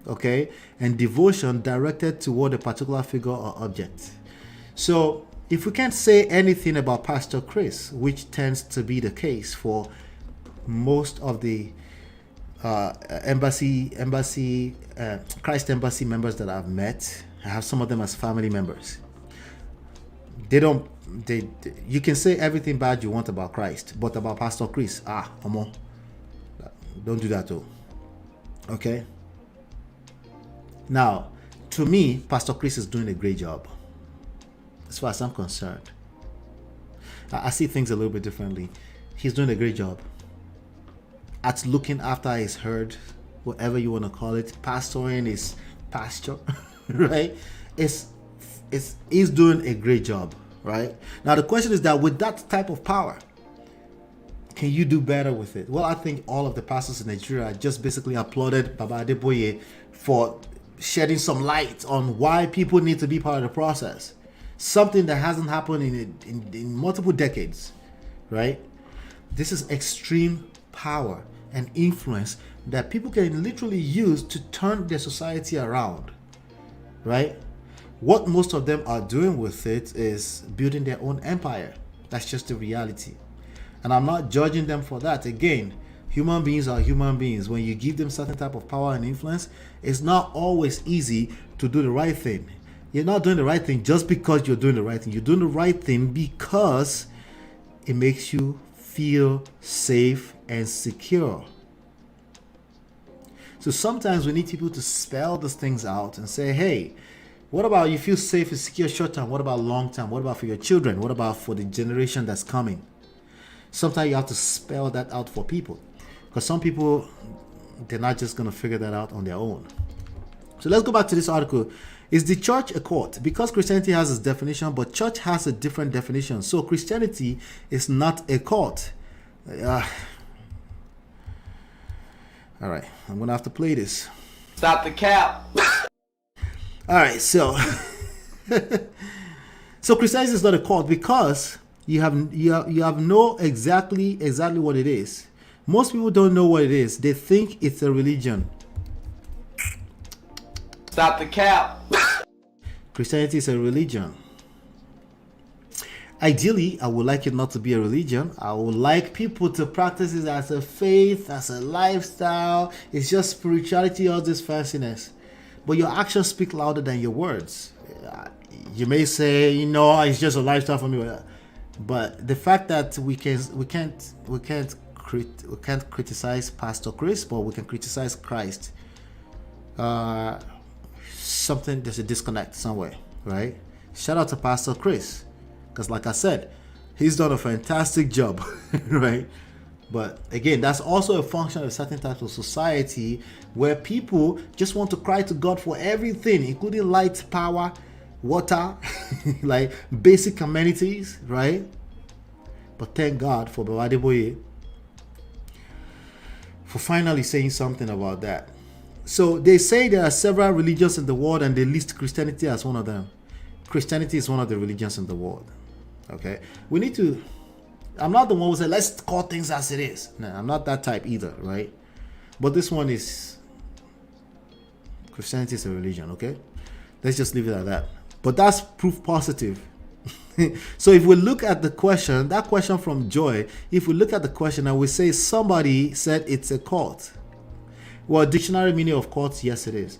okay, and devotion directed toward a particular figure or object. So if we can't say anything about Pastor Chris, which tends to be the case for most of the Christ Embassy members that I've met, I have some of them as family members. You can say everything bad you want about Christ, but about Pastor Chris, come on, don't do that though. Okay. Now, to me, Pastor Chris is doing a great job. As far as I'm concerned, I see things a little bit differently. He's doing a great job at looking after his herd, whatever you want to call it. Pastoring his pasture, right? He's doing a great job, right? Now the question is that with that type of power, can you do better with it? Well, I think all of the pastors in Nigeria just basically applauded Baba Adeboye for shedding some light on why people need to be part of the process. Something that hasn't happened in multiple decades, right? This is extreme power and influence that people can literally use to turn their society around, right? What most of them are doing with it is building their own empire. That's just the reality. And I'm not judging them for that. Again, human beings are human beings. When you give them certain type of power and influence, it's not always easy to do the right thing. You're not doing the right thing just because you're doing the right thing. You're doing the right thing because it makes you feel safe and secure. So sometimes we need people to spell these things out and say, hey, what about you feel safe and secure short term? What about long term? What about for your children? What about for the generation that's coming? Sometimes you have to spell that out for people, because some people, they're not just going to figure that out on their own. So let's go back to this article. Is the church a cult? Because Christianity has its definition, but church has a different definition. So Christianity is not a cult. All right, I'm going to have to play this. Stop the cap. All right, so so Christianity is not a cult because you have know exactly what it is. Most people don't know what it is. They think it's a religion. Stop the cap. Christianity is a religion. Ideally, I would like it not to be a religion. I would like people to practice it as a faith, as a lifestyle. It's just spirituality, all this fanciness. But your actions speak louder than your words. You may say, it's just a lifestyle for me. But the fact that we can't criticize Pastor Chris, but we can criticize Christ. There's a disconnect somewhere, right? Shout out to Pastor Chris, because like I said, he's done a fantastic job, right? But again, that's also a function of certain types of society where people just want to cry to God for everything, including light, power, water, like basic amenities, right? But thank God for Baba Adeboye for finally saying something about that. So they say there are several religions in the world, and they list Christianity as one of them. Christianity is one of the religions in the world. Okay, we need to. I'm not the one who said let's call things as it is. No, I'm not that type either, right? But this one is Christianity is a religion. Okay, let's just leave it at that. But that's proof positive. So if we look at the question, that question from Joy, if we look at the question and we say somebody said it's a cult. Well, dictionary meaning of cults, yes it is.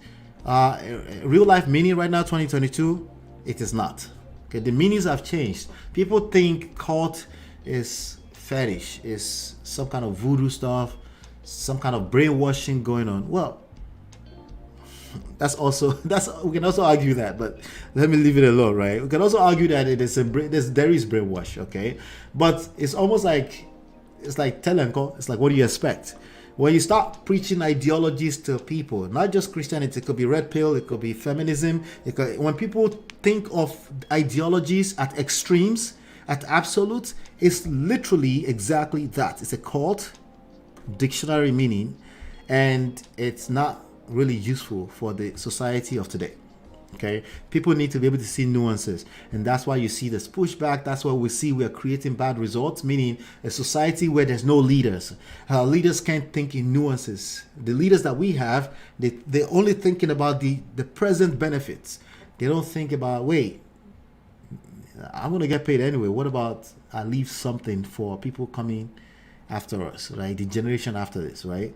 Real life meaning right now, 2022, it is not. Okay, the meanings have changed. People think cult is fetish, is some kind of voodoo stuff, some kind of brainwashing going on. Well, we can also argue that, but let me leave it alone, right? We can also argue that it is there is brainwash, okay? But it's almost like telenko. It's like, what do you expect? When you start preaching ideologies to people, not just Christianity, it could be red pill, it could be feminism. When people think of ideologies at extremes, at absolutes, it's literally exactly that. It's a cult, dictionary meaning, and it's not really useful for the society of today. Okay, people need to be able to see nuances, and that's why you see this pushback. That's why we see we are creating bad results, meaning a society where there's no leaders. Leaders can't think in nuances. The leaders that we have, they're only thinking about the present benefits. They don't think about, wait, I'm gonna get paid anyway. What about I leave something for people coming after us, right? The generation after this, right?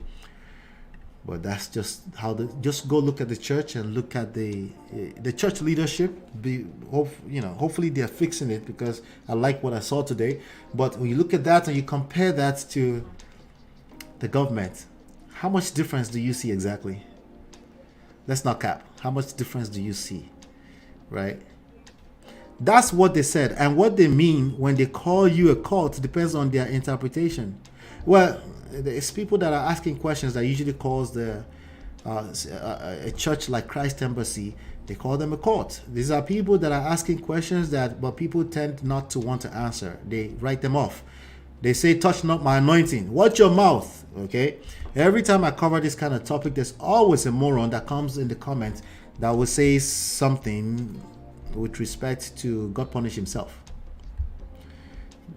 But that's just how just go look at the church and look at the church leadership. Hopefully they're fixing it, because I like what I saw today. But when you look at that and you compare that to the government, how much difference do you see exactly? Let's not cap. How much difference do you see, right? That's what they said, and what they mean when they call you a cult depends on their interpretation. Well, it's people that are asking questions that usually calls a church like Christ Embassy, they call them a cult. These are people that are asking questions but people tend not to want to answer. They write them off. They say, touch not my anointing. Watch your mouth, okay? Every time I cover this kind of topic, there's always a moron that comes in the comments that will say something with respect to God punish himself.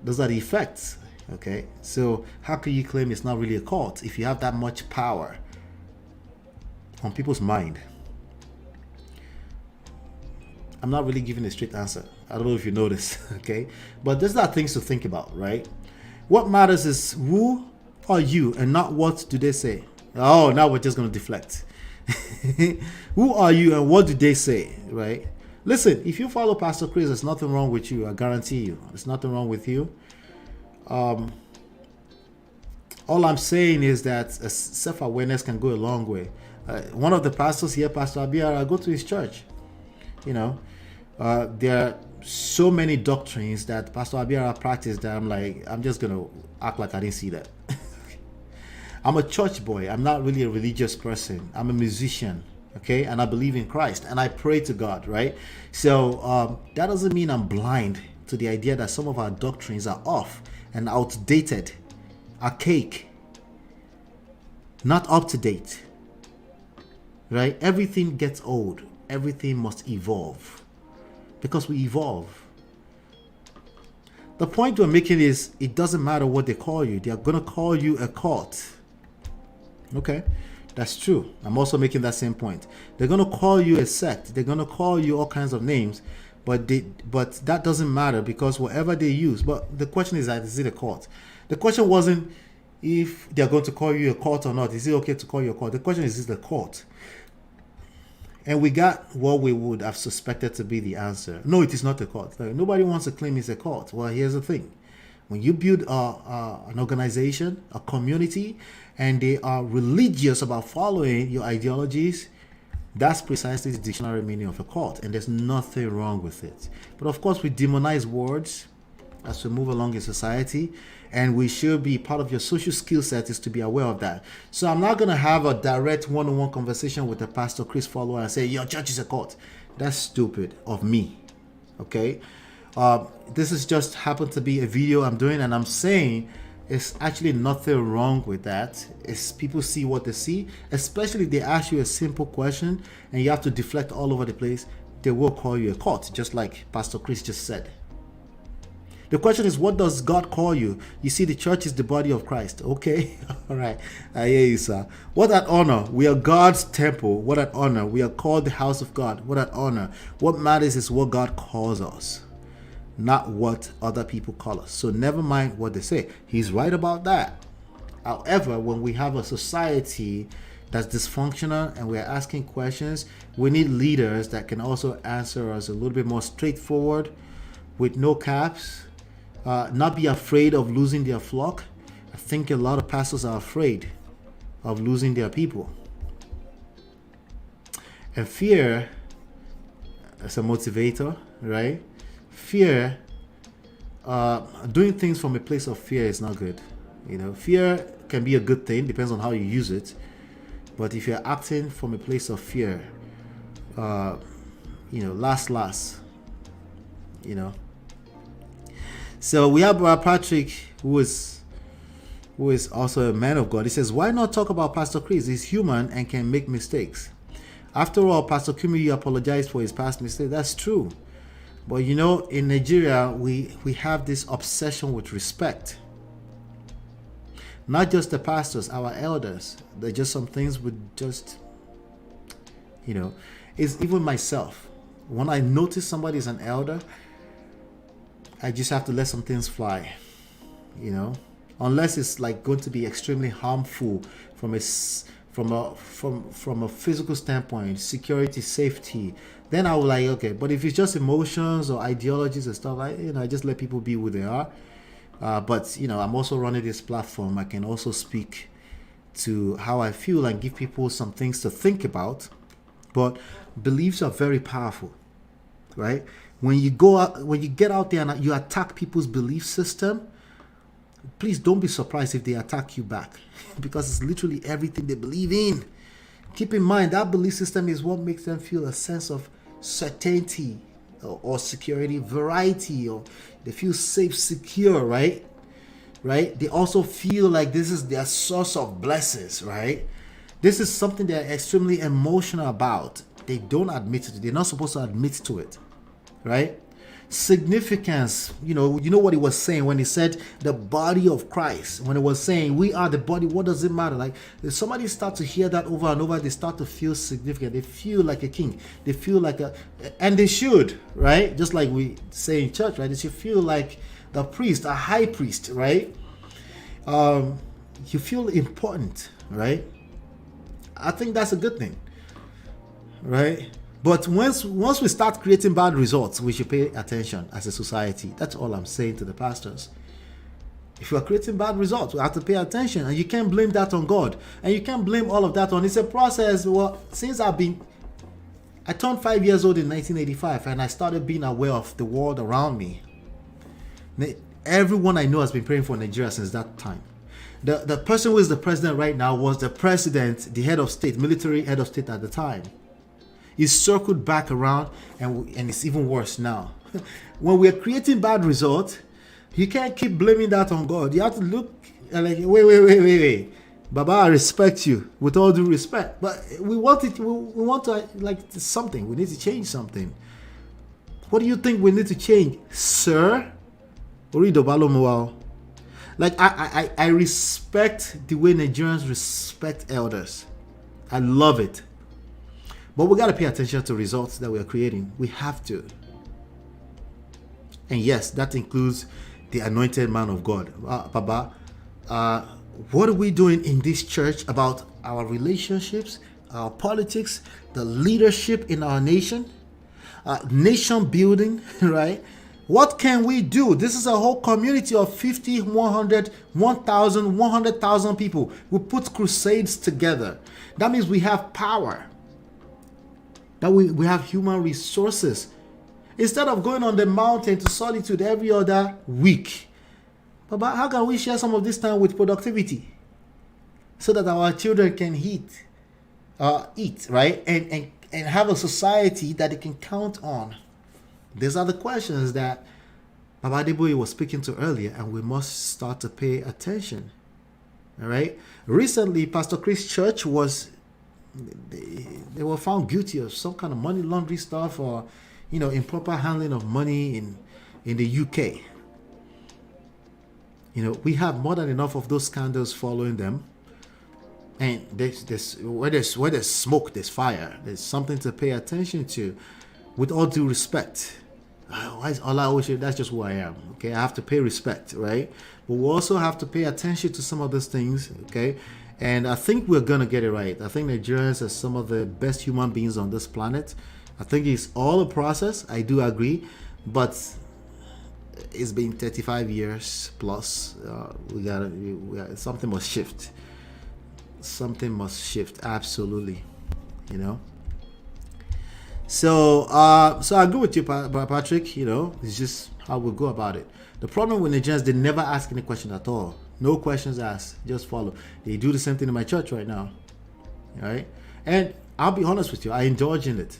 Those are the effects. Okay, so how can you claim it's not really a cult if you have that much power on people's mind? I'm not really giving a straight answer. I don't know if you noticed, okay? But these are things to think about, right? What matters is who are you and not what do they say. Oh, now we're just going to deflect. Who are you and what do they say, right? Listen, if you follow Pastor Chris, there's nothing wrong with you. I guarantee you. There's nothing wrong with you. All I'm saying is that self-awareness can go a long way. One of the pastors here, Pastor Abiara, I go to his church. There are so many doctrines that Pastor Abiara practiced that I'm just going to act like I didn't see that. I'm a church boy. I'm not really a religious person. I'm a musician, okay? And I believe in Christ, and I pray to God, right? So that doesn't mean I'm blind to the idea that some of our doctrines are off and outdated, archaic, not up to date, right? Everything gets old. Everything must evolve because we evolve. The point we're making is it doesn't matter what they call you. They are going to call you a cult. Okay, that's true. I'm also making that same point. They're going to call you a sect. They're going to call you all kinds of names. But that doesn't matter because whatever they use. But the question is it a cult? The question wasn't if they're going to call you a cult or not. Is it okay to call you a cult? The question is it a cult? And we got what we would have suspected to be the answer. No, it is not a cult. Nobody wants to claim it's a cult. Well, here's the thing. When you build an organization, a community, and they are religious about following your ideologies, that's precisely the dictionary meaning of a cult, and there's nothing wrong with it. But of course, we demonize words as we move along in society, and we should be part of your social skill set is to be aware of that. So I'm not going to have a direct one-on-one conversation with a Pastor Chris follower and say, your church is a cult. That's stupid of me, okay? This is just happened to be a video I'm doing, and I'm saying It's actually nothing wrong with that. It's people see what they see, especially if they ask you a simple question and you have to deflect all over the place, they will call you a cult, just like Pastor Chris just said. The question is, what does God call you? You see, the church is the body of Christ. Okay, all right. I hear you, sir. What an honor. We are God's temple. What an honor. We are called the house of God. What an honor. What matters is what God calls us, not what other people call us. So never mind what they say. He's right about that. However, when we have a society that's dysfunctional and we're asking questions, we need leaders that can also answer us a little bit more straightforward, with no caps, not be afraid of losing their flock. I think a lot of pastors are afraid of losing their people. And fear as a motivator, right? Fear, doing things from a place of fear is not good. You know, fear can be a good thing, depends on how you use it. But if you're acting from a place of fear, last, you know. So we have Patrick, who is also a man of God. He says, why not talk about Pastor Chris? He's human and can make mistakes. After all, Pastor Kumi apologized for his past mistake. That's true. But you know, in Nigeria, we have this obsession with respect. Not just the pastors, our elders. There are just some things with just, it's even myself. When I notice somebody is an elder, I just have to let some things fly, unless it's like going to be extremely harmful from a physical standpoint, security, safety. Then I will like, okay. But if it's just emotions or ideologies and stuff, I just let people be who they are. But I'm also running this platform. I can also speak to how I feel and give people some things to think about. But beliefs are very powerful, right? When you get out there and you attack people's belief system, please don't be surprised if they attack you back, because it's literally everything they believe in. Keep in mind that belief system is what makes them feel a sense of certainty or security, variety, or they feel safe, secure, right? They also feel like this is their source of blessings, right? This is something they're extremely emotional about. They don't admit it. They're not supposed to admit to it, right? Significance, you know what he was saying when he said the body of Christ, when he was saying we are the body. What does it matter? Like, if somebody start to hear that over and over, they start to feel significant. They feel like a king. They feel like and they should, right? Just like we say in church, right? They should feel like the priest, a high priest, right? You feel important, right? I think that's a good thing, right? But once we start creating bad results, we should pay attention as a society. That's all I'm saying to the pastors. If we are creating bad results, we have to pay attention. And you can't blame that on God. And you can't blame all of that on, it's a process. Well, since I turned 5 years old in 1985, and I started being aware of the world around me. Everyone I know has been praying for Nigeria since that time. The person who is the president right now was the president, the head of state, military head of state at the time. He's circled back around, and it's even worse now. When we're creating bad results, you can't keep blaming that on God. You have to look like, wait. Baba, I respect you with all due respect, but we want to like something. We need to change something. What do you think we need to change, sir? Like, I respect the way Nigerians respect elders. I love it. But we got to pay attention to results that we are creating. We have to. And yes, that includes the anointed man of God. Baba, what are we doing in this church about our relationships, our politics, the leadership in our nation, nation building, right? What can we do? This is a whole community of 50, 100, 1,000, 100,000 people. We put crusades together. That means we have power. That we have human resources. Instead of going on the mountain to solitude every other week. But how can we share some of this time with productivity? So that our children can eat, right? And have a society that they can count on. These are the questions that Baba Adeboye was speaking to earlier, and we must start to pay attention. All right. Recently, Pastor Chris Church they were found guilty of some kind of money laundering stuff, or improper handling of money in the UK. We have more than enough of those scandals following them. And where there's smoke, there's fire. There's something to pay attention to. With all due respect, why is Allah always say that's just who I am? Okay, I have to pay respect, right? But we also have to pay attention to some of those things, okay? And I think we're gonna get it right. I think Nigerians are some of the best human beings on this planet. I think it's all a process. I do agree, but it's been 35 years plus. Something must shift. Something must shift, absolutely. So I agree with you, Patrick. It's just how we go about it. The problem with Nigerians, they never ask any questions at all. No questions asked, just follow. They do the same thing in my church right now. All right, and I'll be honest with you, I indulge in it,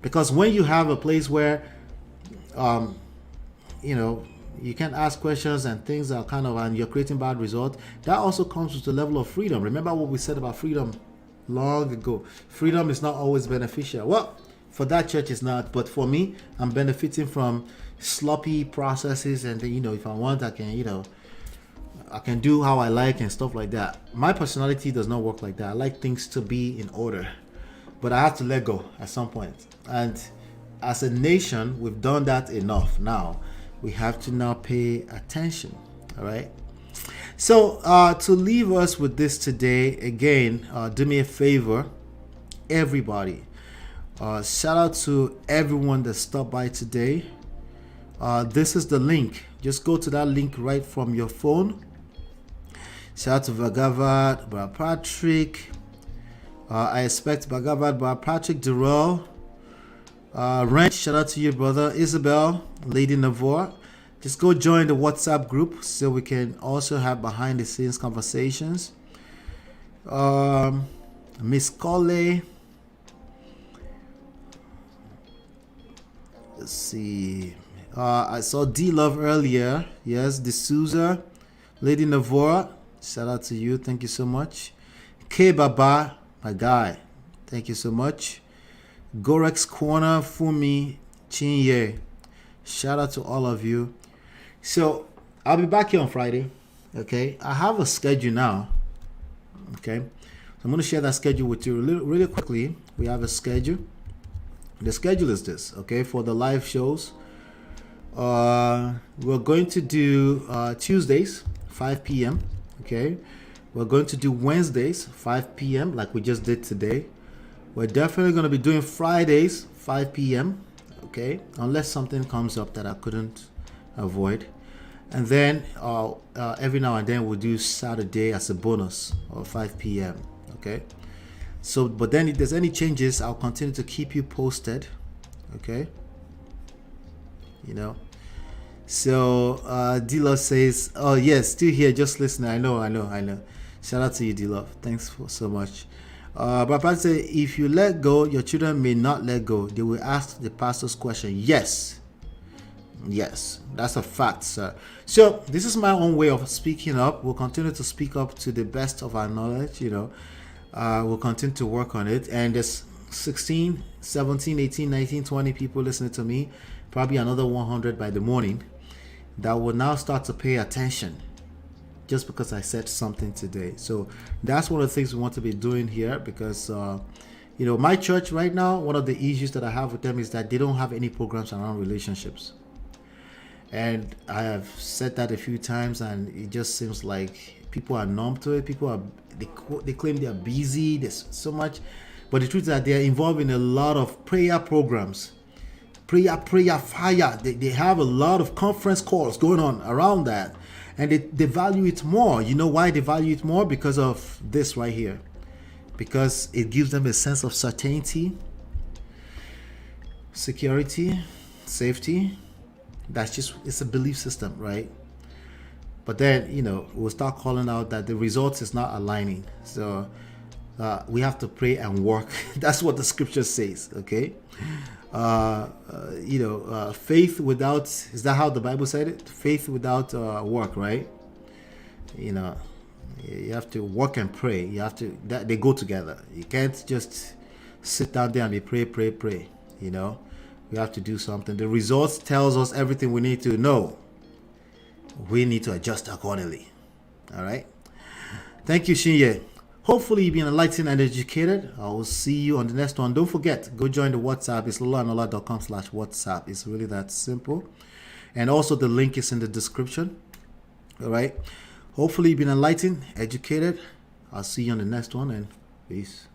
because when you have a place where you can't ask questions and things are and you're creating bad results, that also comes with a level of freedom. Remember what we said about freedom long ago. Freedom is not always beneficial. Well, for that church it's not, but for me, I'm benefiting from sloppy processes, and if I want, I can do how I like and stuff like that. My personality does not work like that. I like things to be in order, but I have to let go at some point. And as a nation, we've done that enough. Now we have to now pay attention. All right. So to leave us with this today, again, do me a favor, everybody. Shout out to everyone that stopped by today. This is the link. Just go to that link right from your phone. Shout out to Bhagavad, Brother Patrick. I expect Bhagavad, Brother Patrick, Durrell. Wrench, shout out to you, brother. Isabel, Lady Navor. Just go join the WhatsApp group so we can also have behind the scenes conversations. Miss Colley. Let's see. I saw D Love earlier. Yes, D'Souza. Lady Navora. Shout out to you. Thank you so much. K Baba, my guy. Thank you so much. Gorex Corner, Fumi, Chinye. Shout out to all of you. So I'll be back here on Friday. Okay, I have a schedule now. Okay, so I'm going to share that schedule with you really quickly. We have a schedule. The schedule is this. Okay, for the live shows, we're going to do Tuesdays 5 p.m. Okay, we're going to do Wednesdays 5 p.m. like we just did today. We're definitely going to be doing Fridays 5 p.m. Okay, unless something comes up that I couldn't avoid. And then every now and then we'll do Saturday as a bonus, or 5 p.m. Okay, so but then if there's any changes, I'll continue to keep you posted. Okay, so D-Love says, oh yes, still here, just listening. I know. Shout out to you, D-Love. Thanks so much. Papa say, if you let go, your children may not let go. They will ask the pastor's question. Yes, that's a fact, sir. So this is my own way of speaking up. We'll continue to speak up to the best of our knowledge. We'll continue to work on it. And there's 16, 17, 18, 19, 20 people listening to me. Probably another 100 by the morning that will now start to pay attention just because I said something today. So that's one of the things we want to be doing here, because my church right now, one of the issues that I have with them is that they don't have any programs around relationships. And I have said that a few times, and it just seems like people are numb to it. They claim they are busy, there's so much, but the truth is that they are involved in a lot of prayer programs. Prayer, fire. They have a lot of conference calls going on around that. And they value it more. You know why they value it more? Because of this right here. Because it gives them a sense of certainty, security, safety. It's a belief system, right? But then, we'll start calling out that the results is not aligning. So we have to pray and work. That's what the scripture says, okay? faith without, is that how the Bible said it? Faith without work, right? You know, you have to work and pray. You have to, that they go together. You can't just sit down there and be pray. You know, we have to do something. The results tells us everything we need to know. We need to adjust accordingly. All right. Thank you, Shinye. Hopefully you've been enlightened and educated. I will see you on the next one. Don't forget, go join the WhatsApp. It's lolanola.com/WhatsApp. It's really that simple. And also the link is in the description. All right. Hopefully you've been enlightened, educated. I'll see you on the next one, and peace.